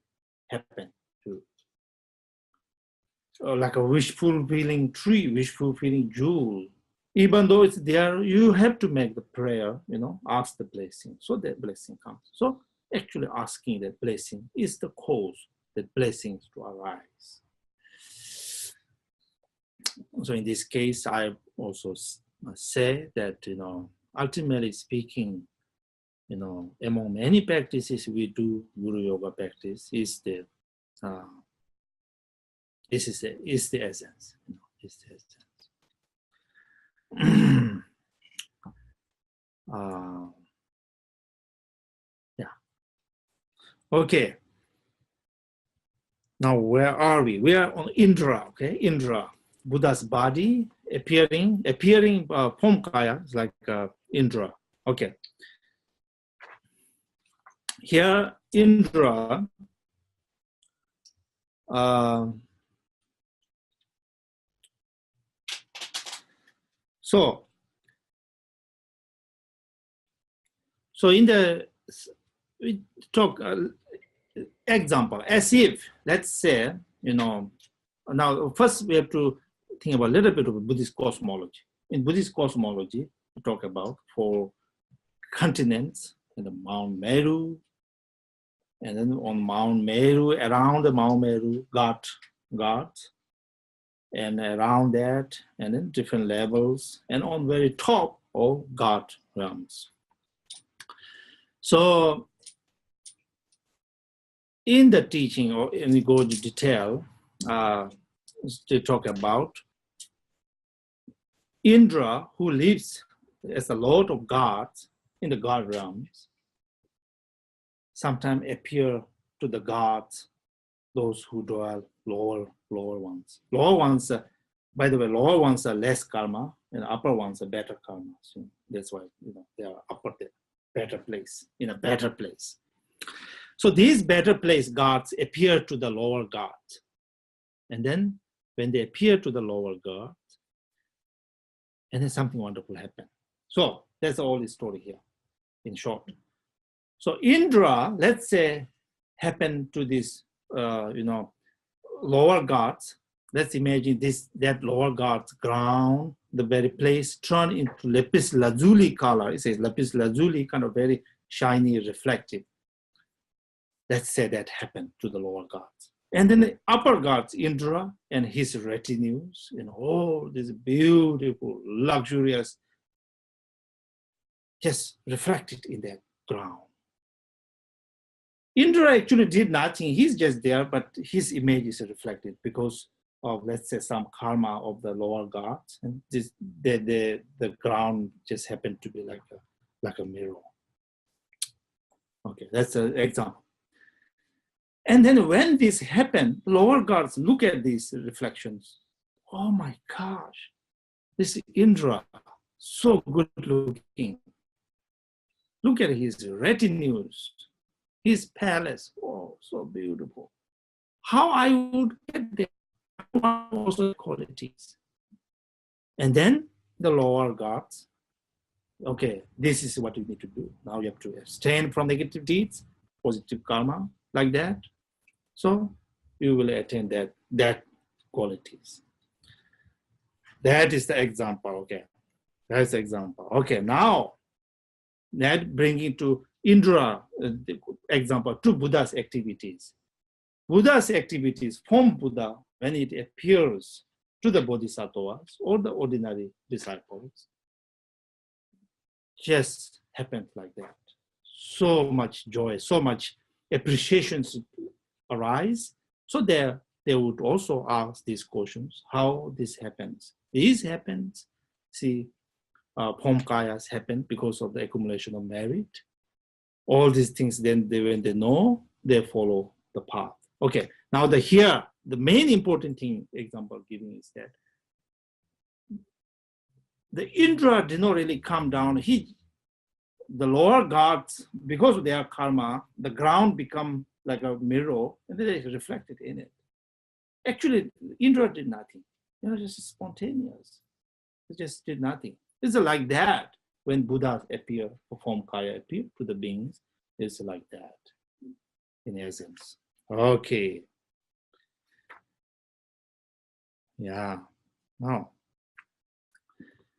happen. Like a wish-fulfilling tree, wish-fulfilling jewel. Even though it's there, you have to make the prayer, ask the blessing, so that blessing comes. So actually asking that blessing is the cause that blessings to arise. So in this case, I also say that, ultimately speaking, among many practices we do, Guru Yoga practice is the is the essence. Is the essence. Yeah. Okay. Now where are we? We are on Indra. Okay, Indra, Buddha's body appearing form kaya is like Indra. Okay. Here Indra. So in the, we talk example, as if, let's say, now first we have to think about a little bit of Buddhist cosmology. In Buddhist cosmology, we talk about 4 continents, Mount Meru, and then on Mount Meru, around the Mount Meru, gods, and around that, and then different levels, and on very top of God realms. So in the teaching, or when we go into detail, to talk about Indra, who lives as the Lord of gods in the god realms, sometimes appear to the gods, those who dwell lower ones. Lower ones, by the way, lower ones are less karma, and upper ones are better karma. So that's why they are upper there, better place, in a better place. So these better place gods appear to the lower gods. And then when they appear to the lower gods, and then something wonderful happens. So that's all the story here, in short. So Indra, let's say, happened to this, lower gods. Let's imagine that lower gods ground, the very place, turn into lapis lazuli color. It says lapis lazuli, kind of very shiny, reflective. Let's say that happened to the lower gods. And then the upper gods, Indra and his retinues, all this beautiful, luxurious, just reflected in that ground. Indra actually did nothing. He's just there, but his image is reflected because of, let's say, some karma of the lower gods. And the ground just happened to be like a mirror. Okay, that's an example. And then when this happened, lower gods look at these reflections. Oh my gosh, this Indra, so good looking. Look at his retinues, his palace. Oh, so beautiful. How I would get there? Also qualities. And then the lower gods, okay, this is what you need to do. Now you have to abstain from negative deeds, positive karma, like that. So you will attain that qualities. That is the example, okay. That's the example. Okay, now that bringing to Indra example to Buddha's activities. Buddha's activities from Buddha, when it appears to the bodhisattvas or the ordinary disciples, just happens like that. So much joy, so much appreciation arise. So they would also ask these questions, how this happens. This happens, see, form kayas happen because of the accumulation of merit. All these things, then when they know, they follow the path. Okay, now the main important thing, example giving is that the Indra did not really come down. The lower gods, because of their karma, the ground become like a mirror, and then they reflected in it. Actually, Indra did nothing. Just spontaneous. It just did nothing. It's like that when Buddha appear, form kaya appear to the beings. It's like that in essence. Okay. Yeah. Now,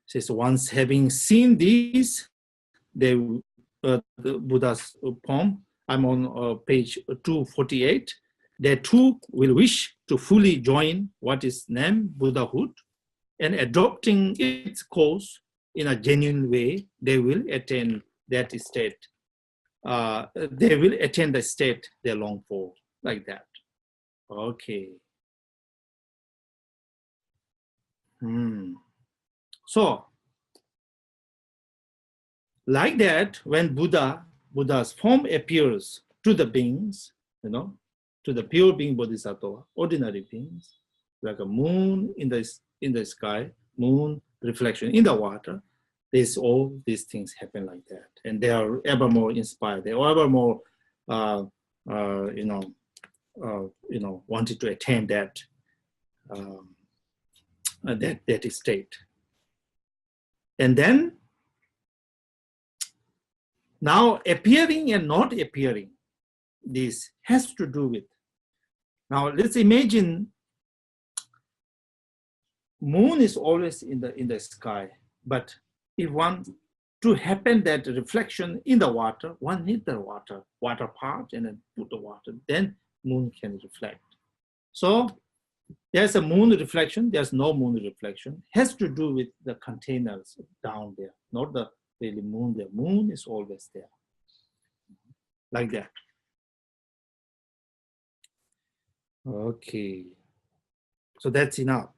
says once having seen these, the Buddha's poem. I'm on page 248. They too will wish to fully join what is named Buddhahood, and adopting its course in a genuine way, they will attain that state. They will attain the state they long for, like that. Okay. So, like that, when Buddha's form appears to the beings, to the pure being bodhisattva, ordinary beings, like a moon in the sky, moon reflection in the water, all these things happen like that, and they are ever more inspired. They are ever more, wanted to attain that state, and then. Now, appearing and not appearing, this has to do with. Now, let's imagine moon is always in the sky, but if one to happen that reflection in the water, one needs the water part, and then put the water, then moon can reflect. So there's a moon reflection, there's no moon reflection, has to do with the containers down there, not the really moon there. Moon is always there, like that. Okay, so that's enough.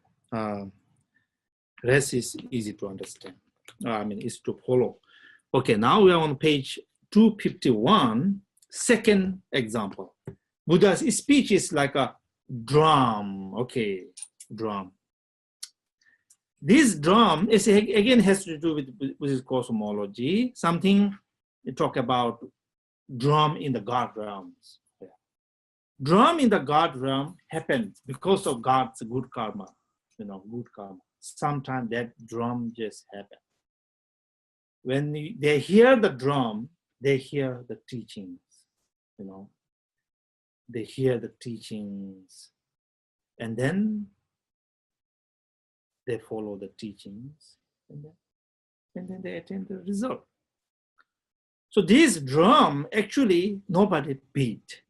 Rest is easy to understand. It's to follow. Okay, now we are on page 251, second example. Buddha's speech is like a drum. Okay, drum. This drum is again has to do with Buddhist cosmology. Something we talk about drum in the God realms. Yeah. Drum in the God realm happens because of God's good karma. Good karma. Sometimes that drum just happens. When they hear the drum, they hear the teachings. They hear the teachings, and then they follow the teachings, and then they attain the result. So this drum, actually, nobody beat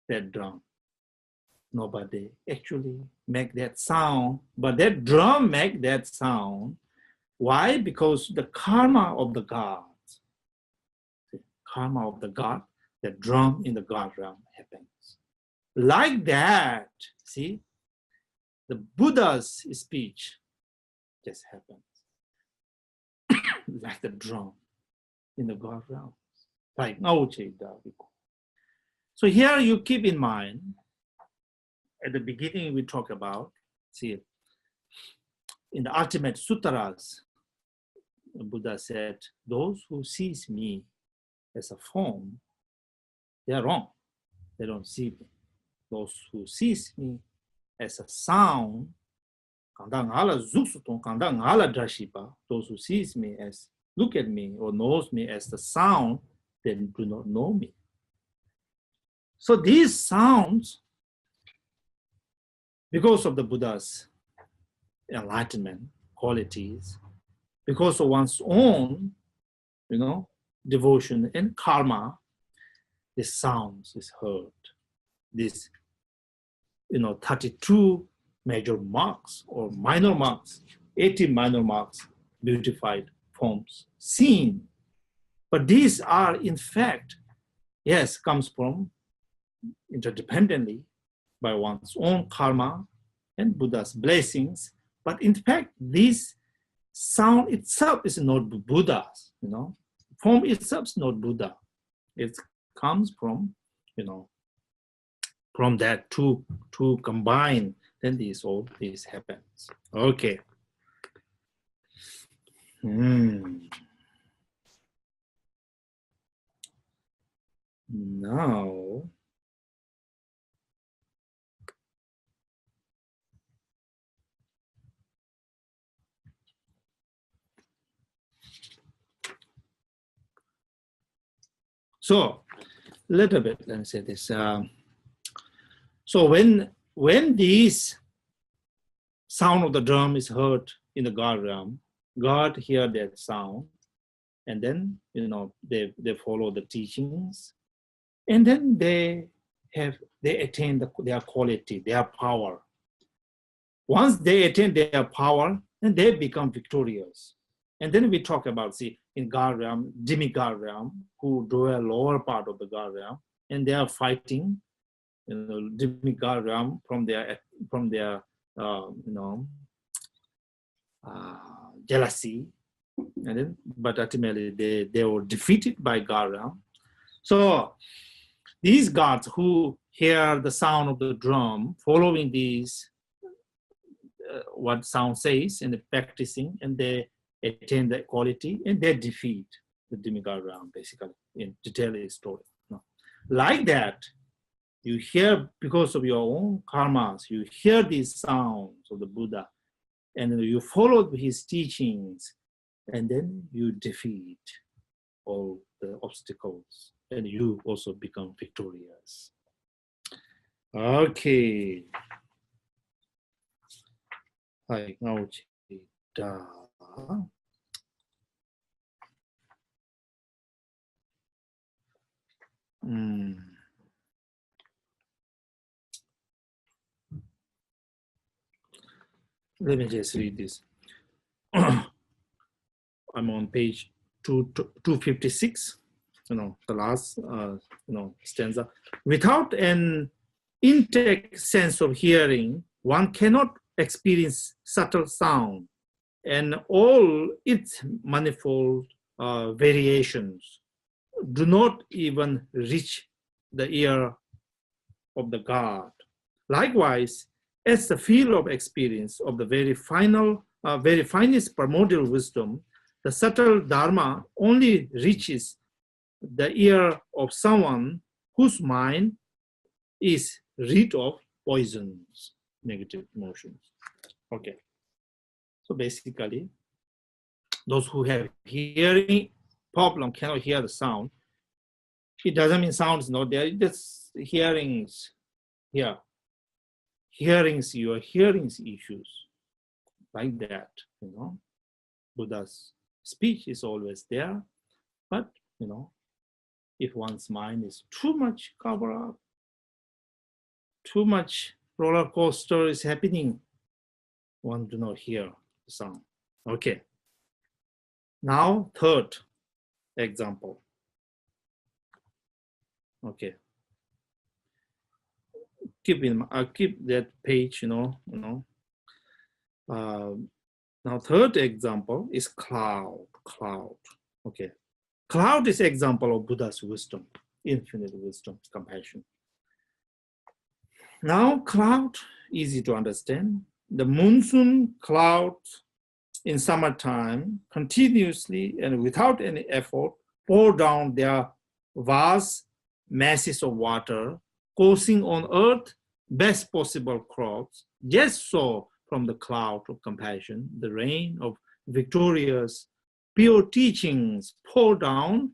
that drum. Nobody actually make that sound, but that drum make that sound. Why? Because the karma of the gods, the karma of the god, the drum in the God realm happens. Like that, see, the Buddha's speech just happens. Like the drum in the God realm. Like So here you keep in mind, at the beginning we talk about, see, in the ultimate sutras, Buddha said, those who sees me as a form, they are wrong. They don't see me. Those who sees me as a sound, those who sees me as, look at me or knows me as the sound, they do not know me. So these sounds, because of the Buddha's enlightenment qualities, because of one's own, devotion and karma, this sound is heard. This, 32 major marks or minor marks, 80 minor marks, beautified forms seen. But these are, in fact, yes, comes from interdependently by one's own karma and Buddha's blessings. But in fact, this sound itself is not Buddha, Form itself is not Buddha. It comes from, from that two combine, then all this happens. Okay. Now, so little bit, let me say this. So when this sound of the drum is heard in the God realm, God hear that sound, and then they follow the teachings, and then they attain their quality, their power. Once they attain their power, then they become victorious. And then we talk about, see, in God realm, demigod realm, who dwell lower part of the God realm, and they are fighting, demigod realm from their jealousy, and then, but ultimately they were defeated by God realm. So these gods who hear the sound of the drum, following these, what sound says, and practicing, and they attain the quality, and they defeat the demigod realm, basically, in detailed story. Like that, you hear, because of your own karmas, you hear these sounds of the Buddha, and you follow his teachings, and then you defeat all the obstacles, and you also become victorious. Okay. Let me just read this. I'm on page 256, the last, stanza. Without an intake sense of hearing, one cannot experience subtle sound. and all its manifold variations do not even reach the ear of the God. Likewise, as the field of experience of the very finest primordial wisdom, the subtle Dharma only reaches the ear of someone whose mind is rid of poisons, negative emotions. Okay. So basically, those who have hearing problem cannot hear the sound. It doesn't mean sound is not there. It's just hearings here. Hearings, your hearings issues, like that, you know. Buddha's speech is always there, but, you know, if one's mind is too much covered up, too much roller coaster is happening, one do not hear the sound. Okay. Now, third example. Okay. Keep that page, you know. Now, third example is cloud. Okay. Cloud is example of Buddha's wisdom, infinite wisdom, compassion. Now, cloud, easy to understand. The monsoon clouds in summertime continuously and without any effort pour down their vast masses of water, causing on earth best possible crops. Just so from the cloud of compassion, the rain of victorious pure teachings pour down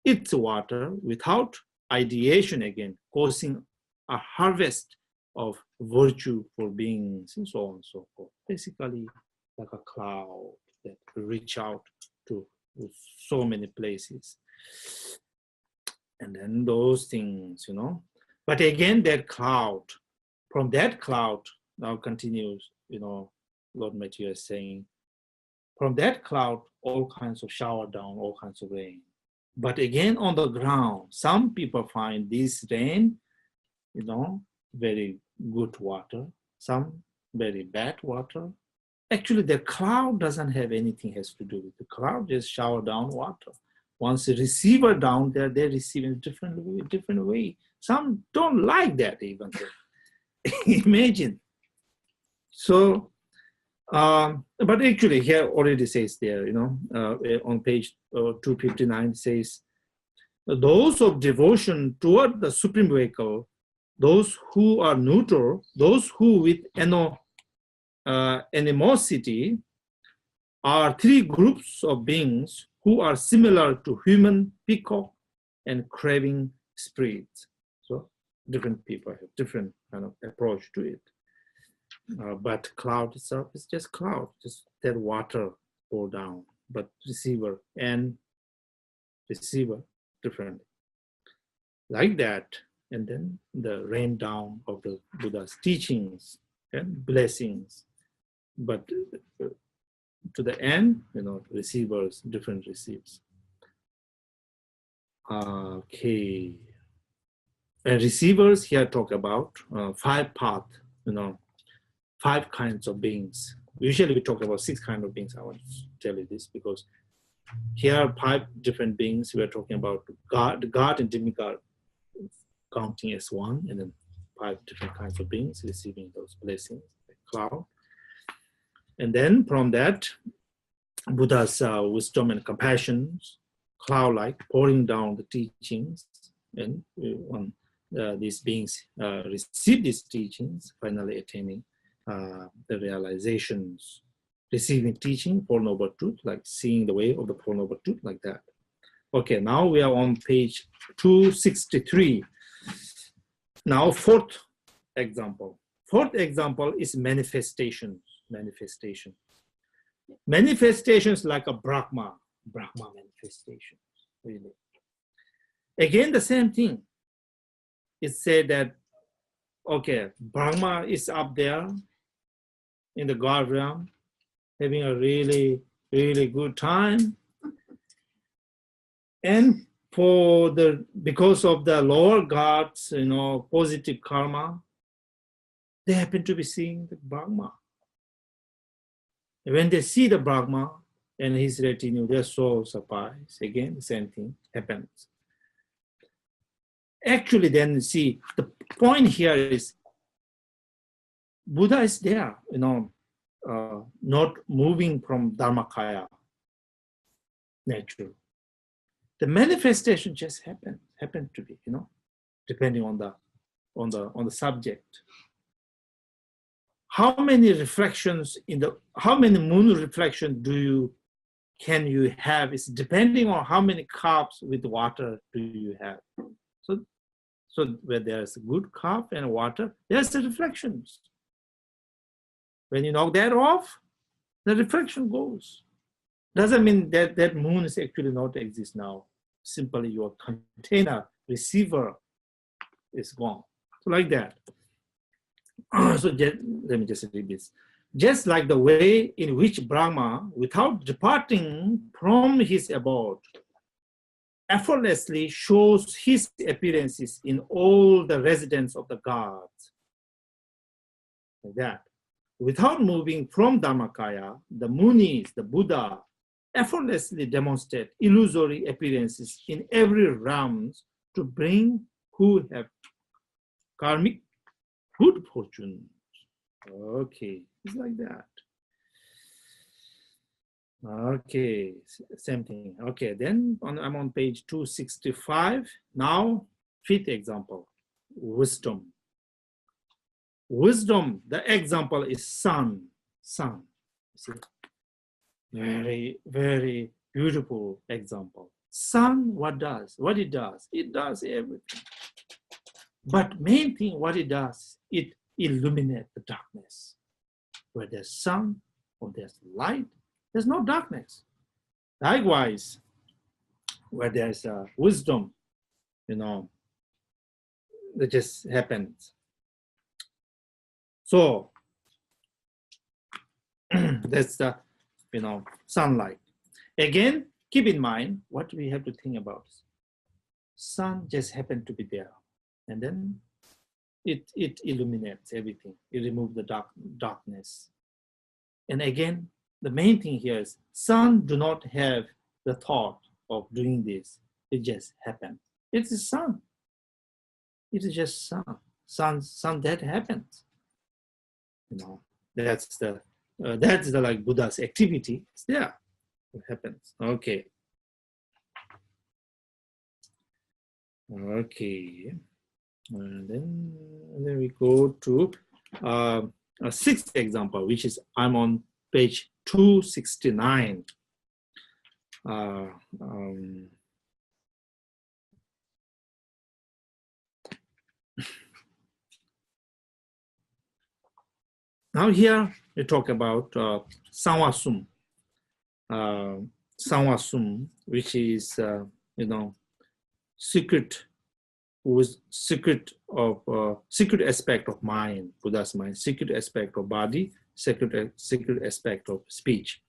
its water without ideation again, causing a harvest of virtue for beings, and so on and so forth. Basically, like a cloud that reach out to so many places. And then those things, you know. But again, that cloud, from that cloud, now continues, you know, Lord Maitreya is saying, from that cloud, all kinds of shower down, all kinds of rain. But again, on the ground, some people find this rain, you know, very good water, some very bad water. Actually, the cloud doesn't have anything has to do with the cloud, just shower down water. Once the receiver down there, they receive in a different way. Some don't like that even. Imagine. So, but actually here already says there, you know, on page 259 says, those of devotion toward the Supreme Vehicle, those who are neutral, those who with animosity are three groups of beings who are similar to human peacock and craving spirits. So different people have different kind of approach to it. But cloud itself is just cloud, just that water pour down, but receiver different. Like that, and then the rain down of the Buddha's teachings and blessings. But to the end, you know, receivers, different receives. Okay. And receivers here talk about 5 paths, you know, 5 kinds of beings. Usually we talk about 6 kinds of beings. I want to tell you this because here are 5 different beings. We are talking about God and demigod, counting as 1, and then 5 different kinds of beings receiving those blessings, like cloud. And then from that, Buddha's wisdom and compassion, cloud-like, pouring down the teachings. And when these beings receive these teachings, finally attaining the realizations, receiving teaching, Four Noble Truth, like seeing the way of the Four Noble Truth, like that. Okay, now we are on page 263. Now, 4th example. 4th example is manifestation. Manifestations like a Brahma manifestations, really. Again, the same thing. It said that, okay, Brahma is up there in the God realm, having a really, really good time. And because of the lower gods, you know, positive karma, they happen to be seeing the Brahma. When they see the Brahma and his retinue, they're so surprised. Again, the same thing happens. Actually, then see, the point here is Buddha is there, not moving from Dharmakaya nature. The manifestation just happened to be, depending on the subject. How many reflections how many moon reflections can you have? It's depending on how many cups with water do you have. So where there's a good cup and water, there's the reflections. When you knock that off, the reflection goes. Doesn't mean that moon is actually not exist now. Simply your container, receiver is gone. So like that. So let me just read this. Just like the way in which Brahma, without departing from his abode, effortlessly shows his appearances in all the residents of the gods. Like that. Without moving from Dharmakaya, the Munis, the Buddha, effortlessly demonstrate illusory appearances in every realm to bring who have karmic good fortune. Okay, it's like that. Okay, same thing. Okay, then I'm on page 265. Now, fifth example, wisdom. Wisdom, the example is sun. Sun. See? Very, very beautiful example. Sun, what it does? It does everything. But main thing, what it does, it illuminates the darkness. Where there's sun or there's light, there's no darkness. Likewise, where there's wisdom, that just happens. So that's the, sunlight. Again, keep in mind what we have to think about. Sun just happened to be there. And then it illuminates everything. It removes the darkness. And again, the main thing here is sun do not have the thought of doing this. It just happens. It's the sun. It is just sun. Sun that happens. That's the like Buddha's activity. It's there. It happens. Okay. Okay. And then we go to a sixth example, which is I'm on page 269. Now here we talk about Samvasum. Samvasum, which is secret aspect of mind, Buddha's mind, secret aspect of body, secret aspect of speech,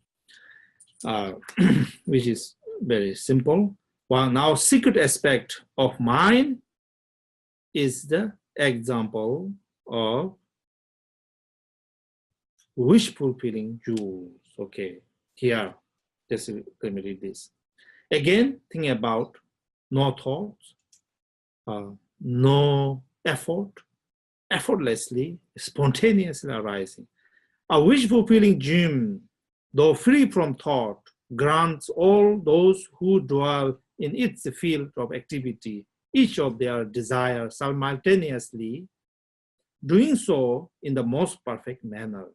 which is very simple. While now secret aspect of mind is the example of wish-fulfilling jewels. Okay, here, just let me read this. Again, think about no thoughts, no effort, effortlessly, spontaneously arising. A wish-fulfilling gem, though free from thought, grants all those who dwell in its field of activity each of their desires simultaneously, doing so in the most perfect manner.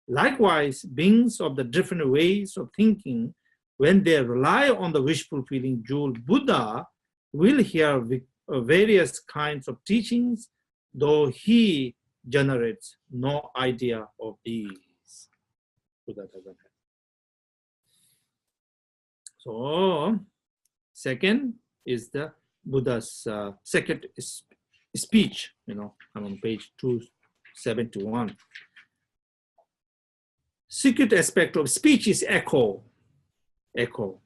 Likewise, beings of the different ways of thinking, when they rely on the wish-fulfilling jewel Buddha, will hear various kinds of teachings, though he generates no idea of these. Buddha doesn't have. So, second is the Buddha's second speech. I'm on page 271. Secret aspect of speech is echo. Echo.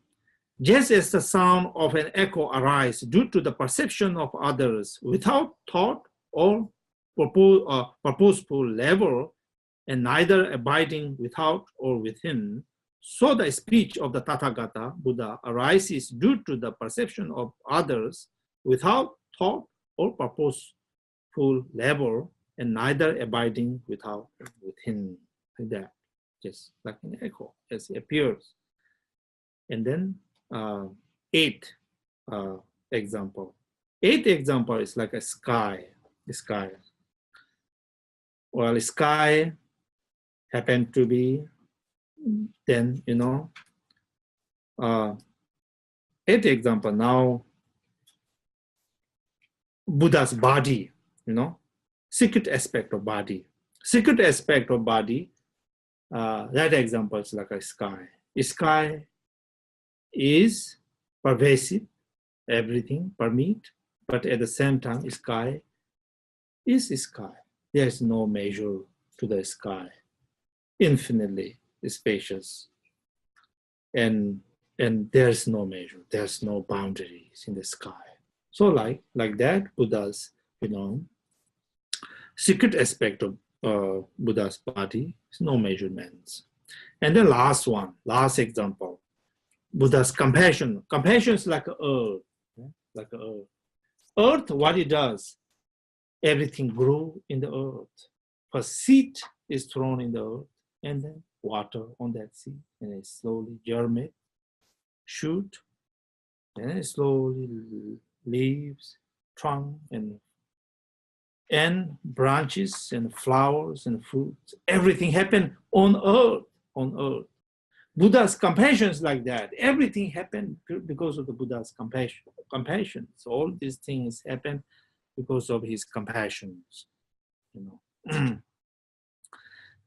Just as the sound of an echo arises due to the perception of others without thought or purposeful level, and neither abiding without or within. So the speech of the Tathagata Buddha arises due to the perception of others without thought or purposeful labor, and neither abiding without or within. Like that, just like an echo as it appears. And then eighth example. Eighth example is like a sky. The sky. Well, the sky happened to be, then, eighth example now, Buddha's body, secret aspect of body. Secret aspect of body, that example is like a sky. The sky is pervasive, everything permeate, but at the same time, sky is sky. There is no measure to the sky, infinitely spacious, and there's no measure, there's no boundaries in the sky. So like that, Buddha's, secret aspect of Buddha's body is no measurements. And then last example, Buddha's compassion. Compassion is like earth, like earth. Earth, what it does, everything grew in the earth. A seed is thrown in the earth, and then water on that seed, and it slowly germinate, shoot, and it slowly leaves, trunk, and branches, and flowers, and fruits. Everything happened on earth, Buddha's compassion is like that. Everything happened because of the Buddha's compassion. So all these things happen because of his compassion.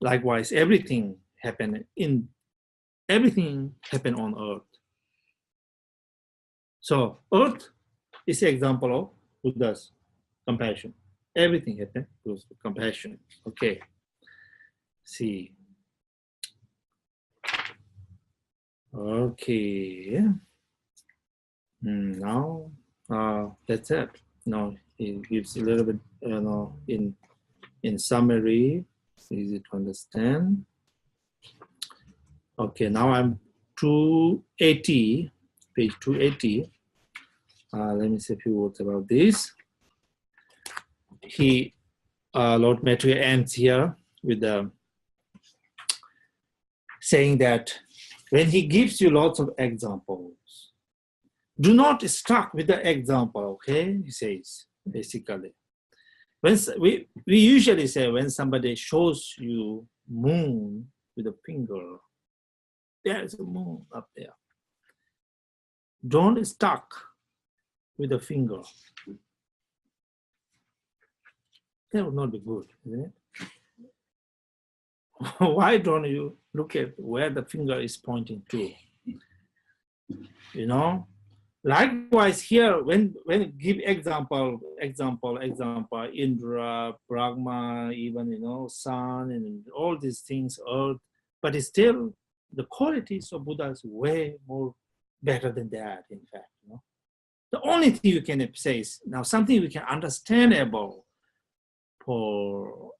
Likewise, everything happened on earth. So earth is an example of Buddha's compassion. Everything happened because of compassion. Okay. See. Okay. Now that's it. Now it gives a little bit, in summary, easy to understand. Okay, now I'm 280, page 280. Let me say a few words about this. Lord Maitreya ends here with saying that when he gives you lots of examples, do not stuck with the example, okay? He says, basically. When we usually say when somebody shows you moon with a finger, there's a moon up there. Don't stuck with a finger. That would not be good, isn't it? Why don't you look at where the finger is pointing to? Likewise here, when you give example, Indra, Brahma, even, sun, and all these things, earth, but it's still the qualities of Buddha is way more better than that, in fact. The only thing you can say is now something we can understand about for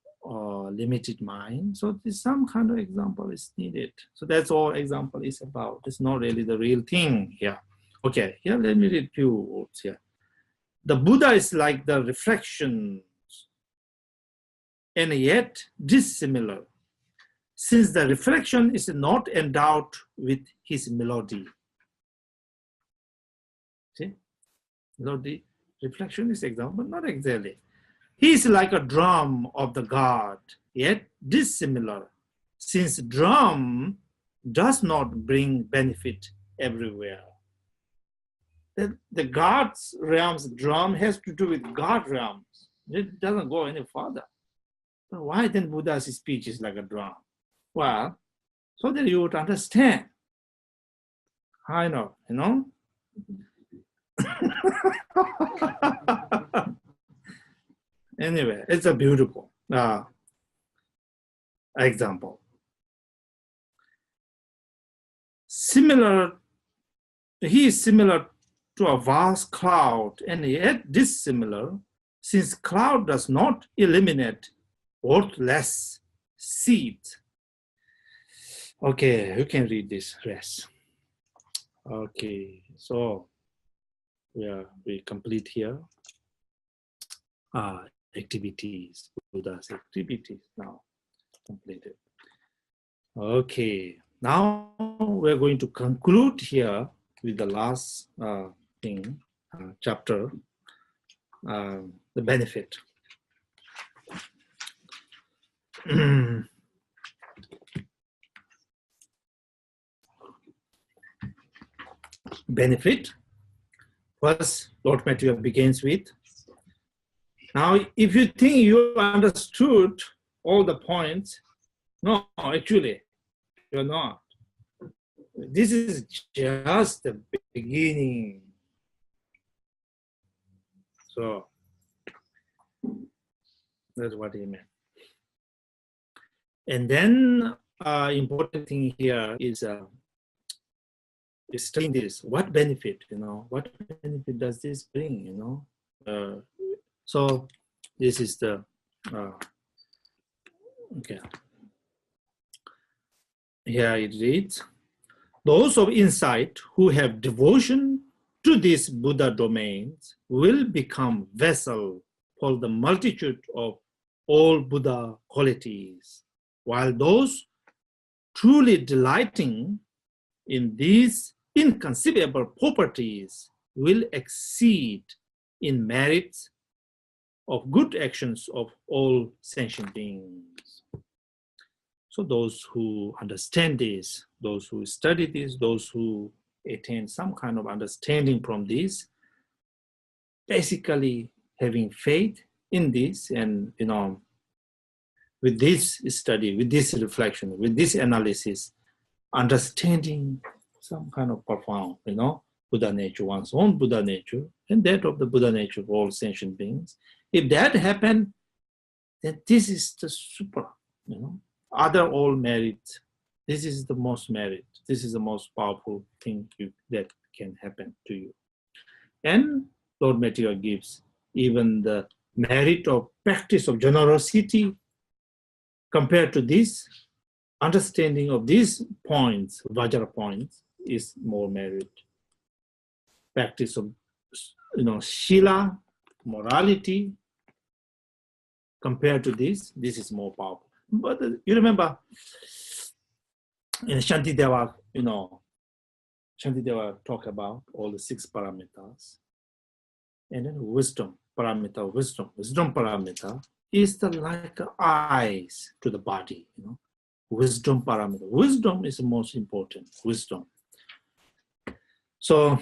limited mind. So there's some kind of example is needed. So that's all example is about. It's not really the real thing here. Okay, here let me read a few words here. The Buddha is like the reflections, and yet dissimilar, since the reflection is not endowed with his melody. See? Melody, reflection is example, not exactly. He is like a drum of the god, yet dissimilar, since drum does not bring benefit everywhere. The God's realms drum has to do with God realms. It doesn't go any further. But why then Buddha's speech is like a drum? Well, so that you would understand. I know, Anyway, it's a beautiful example. He is similar to a vast cloud, and yet dissimilar, since cloud does not eliminate worthless seed. Okay, you can read this rest. Okay, so we complete here activities, Buddha's activities now completed. Okay, now we're going to conclude here with the last chapter, the benefit. Benefit. First, Lord Maitreya begins with, now if you think you understood all the points, no, actually, you're not. This is just the beginning. So, that's what he meant. And then, important thing here is studying this. What benefit, what benefit does this bring, So, this is the, okay. Here it reads, those of insight who have devotion to these Buddha domains will become vessel for the multitude of all Buddha qualities, while those truly delighting in these inconceivable properties will exceed in merits of good actions of all sentient beings. So those who understand this, those who study this, those who attain some kind of understanding from this, basically having faith in this, and with this study, with this reflection, with this analysis, understanding some kind of profound, Buddha nature, one's own Buddha nature, and that of the Buddha nature of all sentient beings. If that happened, then this is the super, other all merit. This is the most merit. This is the most powerful thing that can happen to you. And Lord Maitreya gives even the merit of practice of generosity compared to this understanding of these points, Vajra points, is more merit. Practice of, Shila, morality, compared to this is more powerful. But you remember in Shantideva, Shantideva talk about all the 6 parameters. And then wisdom, parameter, wisdom parameter is like eyes to the body, Wisdom parameter. Wisdom is the most important, wisdom. So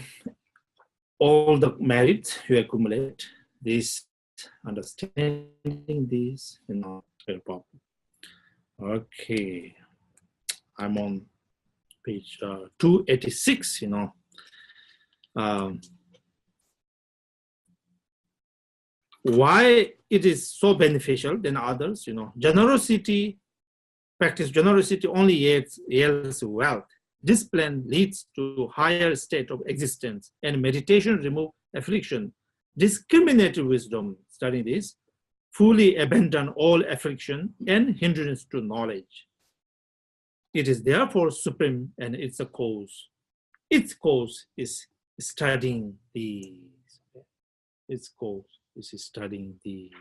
all the merits you accumulate, this understanding this, very powerful. Okay, I'm on page 286, why it is so beneficial than others, generosity, practice generosity only yields wealth. Discipline leads to higher state of existence, and meditation remove affliction. Discriminative wisdom, studying this, fully abandon all affliction and hindrance to knowledge. It is therefore supreme, and it's a cause. Its cause is studying these. Its cause is studying these.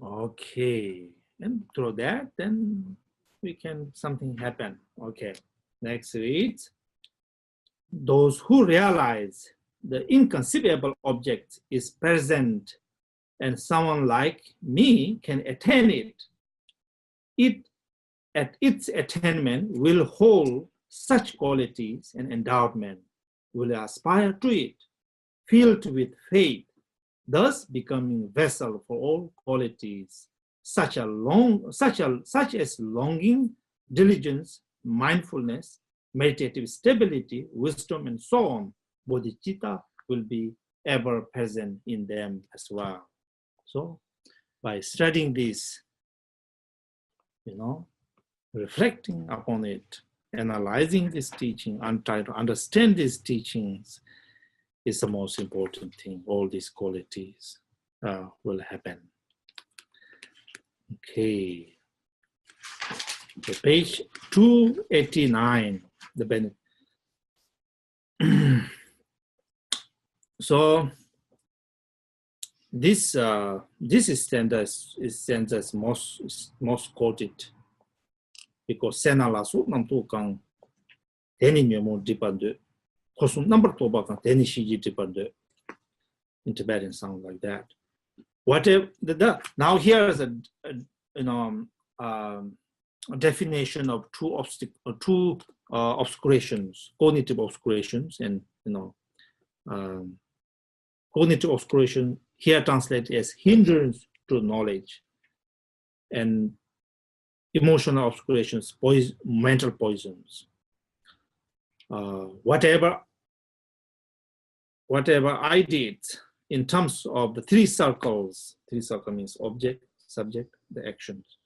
Okay, and through that, then something happen. Okay, next reads, those who realize the inconceivable object is present and someone like me can attain it, at its attainment will hold such qualities and endowment, will aspire to it, filled with faith, thus becoming vessel for all qualities, such as longing, diligence, mindfulness, meditative stability, wisdom, and so on. Bodhicitta will be ever present in them as well. So by studying this, reflecting upon it, analyzing this teaching, and trying to understand these teachings is the most important thing. All these qualities will happen. Okay. So page 289, the benefit. So this is most quoted because senala su nam tu kang deni nyomo dipande kosum number to ba kang deni shiji dipande in Tibetan sound like that. Whatever now here is a definition of two obscurations, cognitive obscurations, and cognitive obscuration here translated as hindrance to knowledge, and emotional obscurations, mental poisons. Whatever I did in terms of the three circles means object, subject, the actions,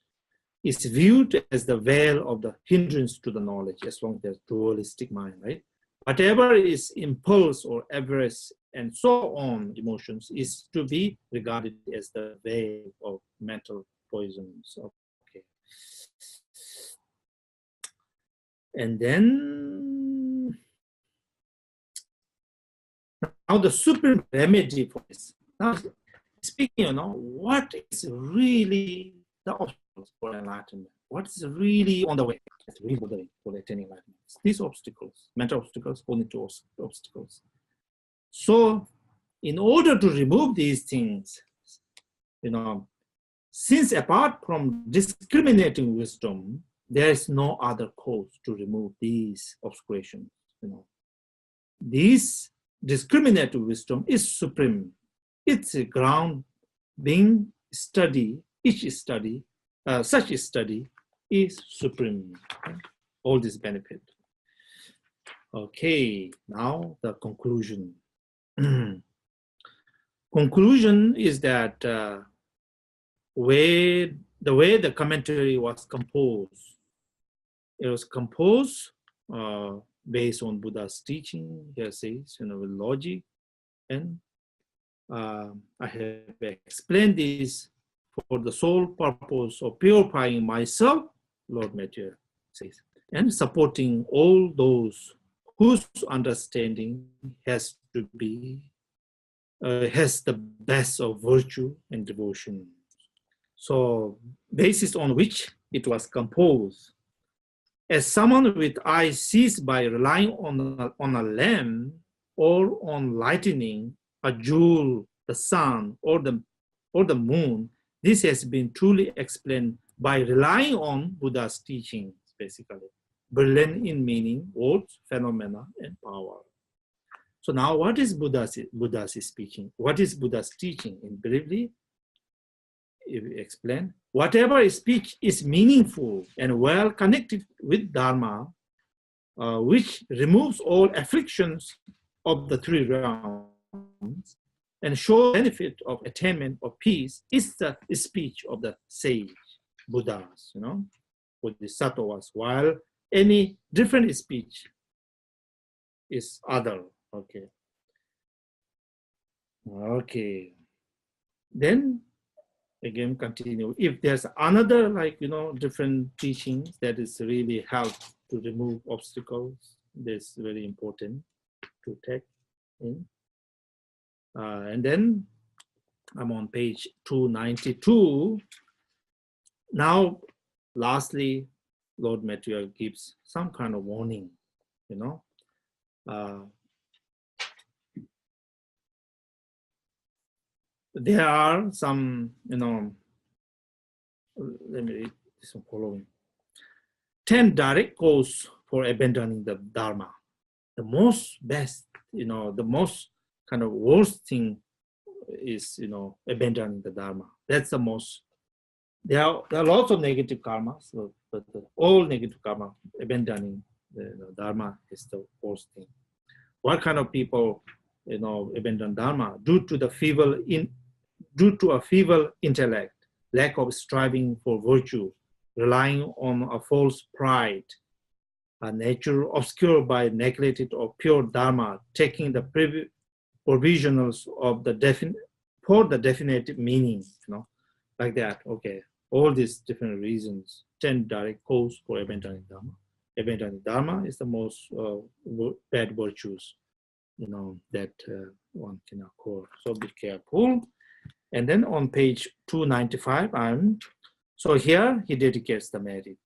is viewed as the veil of the hindrance to the knowledge, as long as there's dualistic mind, right? Whatever is impulse or avarice and so on emotions is to be regarded as the veil of mental poisons. Okay. And then now the supreme remedy for this. Now speaking, what is really the obstacles for enlightenment? What is really on the way? It's really on the way for attaining enlightenment. These obstacles, mental obstacles, cognitive obstacles. So, in order to remove these things, since apart from discriminating wisdom, there is no other cause to remove these obscurations. This discriminative wisdom is supreme. It's a ground being study. Such a study is supreme. All this benefit. Okay, now the conclusion. Conclusion is that the way the commentary was composed, it was composed based on Buddha's teaching. Here says, with logic, and I have explained this for the sole purpose of purifying myself, Lord Maitreya says, and supporting all those whose understanding has to be has the best of virtue and devotion. So, basis on which it was composed. As someone with eyes sees by relying on a lamp or on lightning, a jewel, the sun, or the moon, this has been truly explained by relying on Buddha's teachings, basically. Brilliant in meaning, words, phenomena, and power. So now what is Buddha's speaking? What is Buddha's teaching? In briefly, if we explain, whatever speech is meaningful and well connected with Dharma, which removes all afflictions of the three realms and shows benefit of attainment of peace, is the speech of the sage, Buddhas, Bodhisattvas, while any different speech is other. Okay. Then again continue. If there's another different teachings that is really help to remove obstacles, that's very important to take in. And then I'm on page 292. Now, lastly, Lord Maitreya gives some kind of warning, there are some, let me read this one following. 10 direct causes for abandoning the Dharma. The most best, the most kind of worst thing is, abandoning the Dharma. That's the most. There are lots of negative karmas, but all negative karma, abandoning the Dharma is the worst thing. What kind of people, abandon Dharma? Due to a feeble intellect, lack of striving for virtue, relying on a false pride, a nature obscured by neglected or pure Dharma, taking the provisionals of the definitive meaning, like that. Okay, all these different reasons, 10 direct causes for abandoning Dharma. Abandoning Dharma is the most bad virtues, that one can occur. So be careful. And then on page 295, so here he dedicates the merit.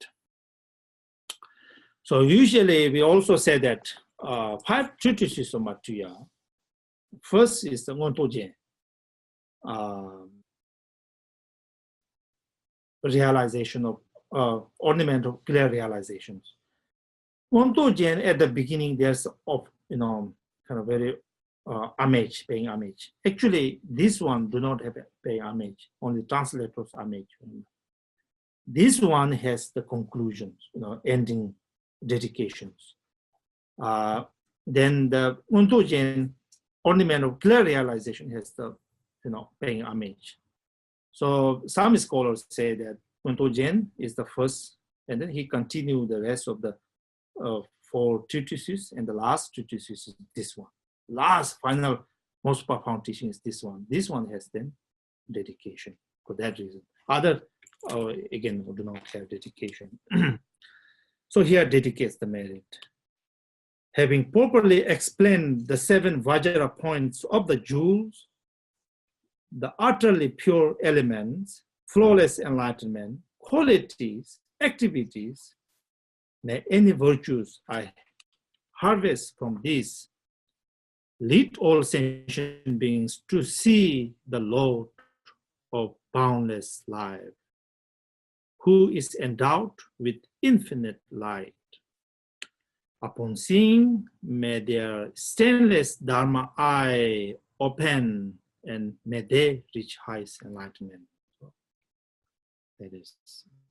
So usually we also say that 5 treatises of Maitreya. First is the Ngontojen, realization of ornament of clear realizations. Ngontojen at the beginning there's kind of very homage, paying homage. Actually, this one do not have paying homage, only translators homage. This one has the conclusions, ending dedications. Then the Ngontojen, ornament of clear realization, has the paying homage. So some scholars say that Ngontojen is the first, and then he continued the rest of the 4 treatises, and the last treatise is this one. Last, final, most profound teaching is this one. This one has then dedication for that reason. Other, again, do not have dedication. So here dedicates the merit. Having properly explained the 7 Vajra points of the jewels, the utterly pure elements, flawless enlightenment, qualities, activities, may any virtues I harvest from these lead all sentient beings to see the Lord of boundless life, who is endowed with infinite light. Upon seeing, may their stainless Dharma eye open, and may they reach highest enlightenment. So that is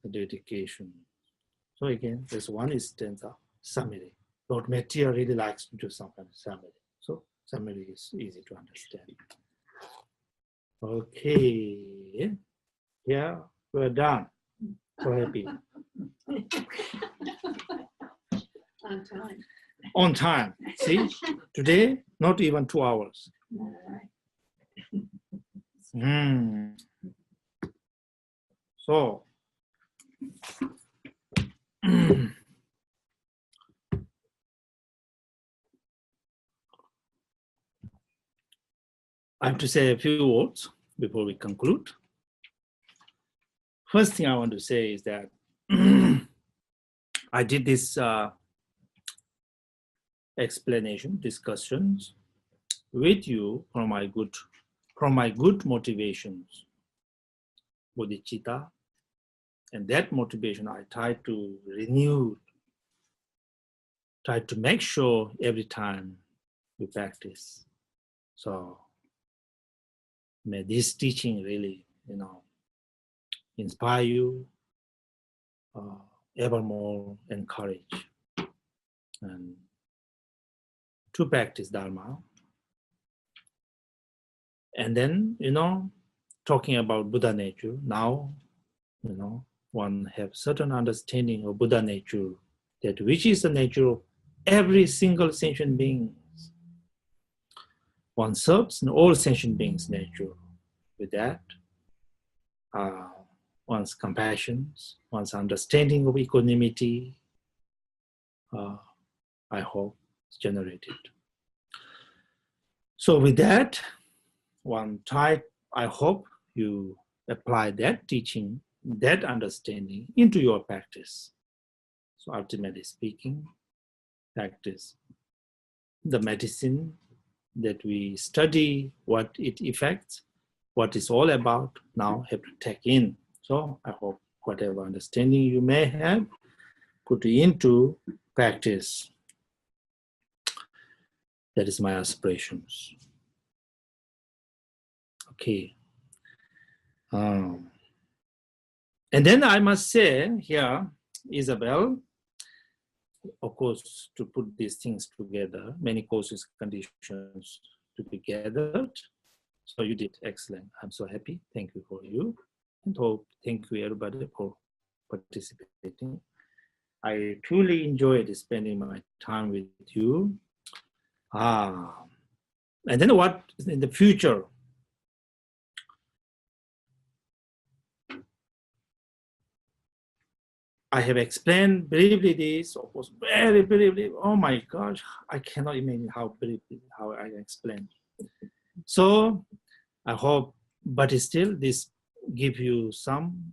the dedication. So again, this one is stanza summary. Lord Maitreya really likes to do some kind of summary. So summary is easy to understand. Okay, yeah, we're done. So happy. On time. On time. See, today, not even 2 hours. So, I have to say a few words before we conclude. First thing I want to say is that I did this explanation, discussions with you from my good motivations, bodhicitta, and that motivation I try to renew, try to make sure every time we practice. So may this teaching really, inspire you, ever more encourage, and to practice Dharma. And then, talking about Buddha nature, now, one have certain understanding of Buddha nature, that which is the nature of every single sentient being. One serves in all sentient beings' nature. With that, one's compassion, one's understanding of equanimity, I hope, is generated. So with that, I hope you apply that teaching, that understanding into your practice. So ultimately speaking, practice the medicine that we study, what it affects, what it's all about, now have to take in. So I hope whatever understanding you may have, put into practice. That is my aspirations. Okay. And then I must say here, Isabel, of course, to put these things together, many causes, conditions to be gathered. So you did excellent. I'm so happy. Thank you for you. And thank you everybody for participating. I truly enjoyed spending my time with you. And then what in the future? I have explained briefly this, of course, very briefly. Oh my gosh, I cannot imagine how briefly, how I explain. So I hope, but still this give you some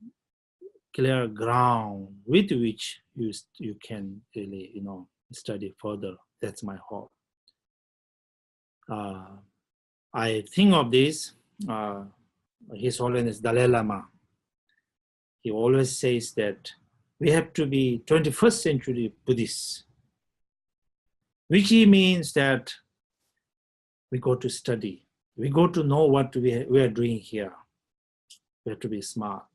clear ground with which you can really, study further. That's my hope. I think of this, His Holiness Dalai Lama. He always says that we have to be 21st century Buddhists, which means that we go to study. We go to know what we are doing here. We have to be smart.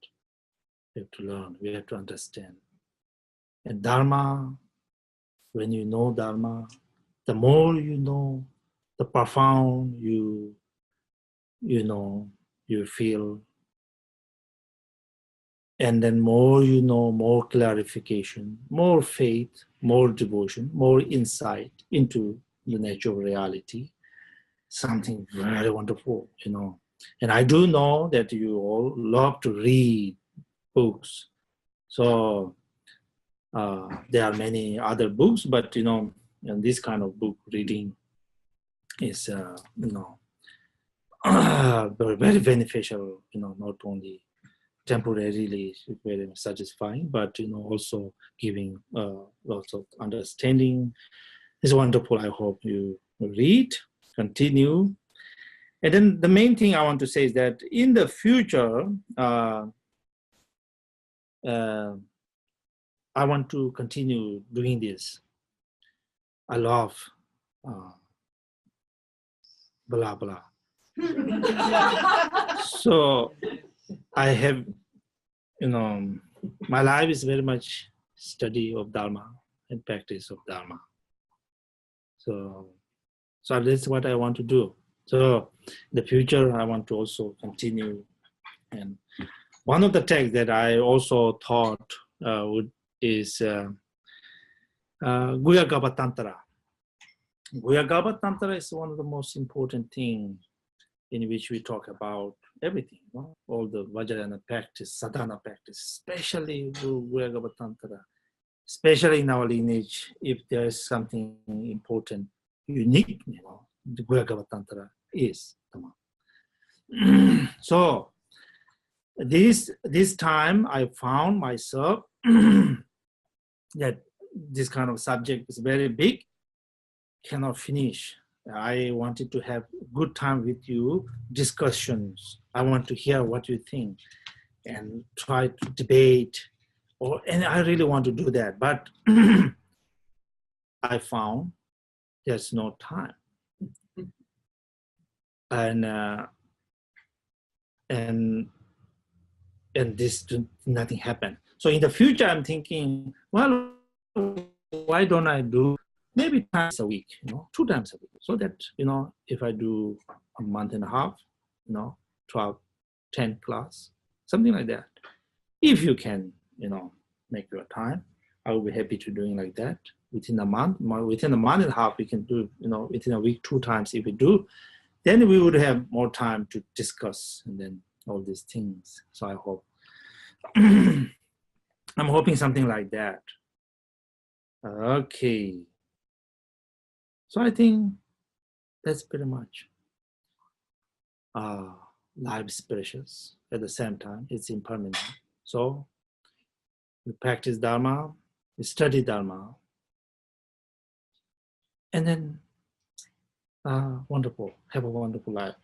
We have to learn. We have to understand. And Dharma, when you know Dharma, the more you know, the profound you feel. And then more you know, more clarification, more faith, more devotion, more insight into the nature of reality. Something very wonderful, And I do know that you all love to read books. So there are many other books, but, and this kind of book reading is, very, very beneficial, not only temporarily very satisfying, but also giving lots of understanding. It's wonderful. I hope you read, continue. And then the main thing I want to say is that in the future, I want to continue doing this. I love blah blah. So I have, my life is very much study of Dharma and practice of Dharma. So that's what I want to do. So in the future, I want to also continue. And one of the texts that I also thought is Guhyagarbha Tantra. Guhyagarbha Tantra is one of the most important things in which we talk about everything, all the Vajrayana practice, sadhana practice, especially Guhyagarbha Tantra, especially in our lineage. If there is something important, unique, the Guhyagarbha Tantra is. So this time I found myself that this kind of subject is very big, cannot finish. I wanted to have good time with you, discussions. I want to hear what you think and try to debate. And I really want to do that, but I found there's no time. And this nothing happened. So in the future, I'm thinking, well, why don't I do maybe times a week, 2 times a week, so that, if I do a month and a half, 12, 10 class, something like that. If you can, make your time, I will be happy to doing like that. Within a month and a half, we can do, within a week, 2 times. If we do, then we would have more time to discuss and then all these things. So I hope, I'm hoping something like that. Okay. So I think that's pretty much. Life is precious. At the same time, it's impermanent. So we practice Dharma, we study Dharma, and then have a wonderful life.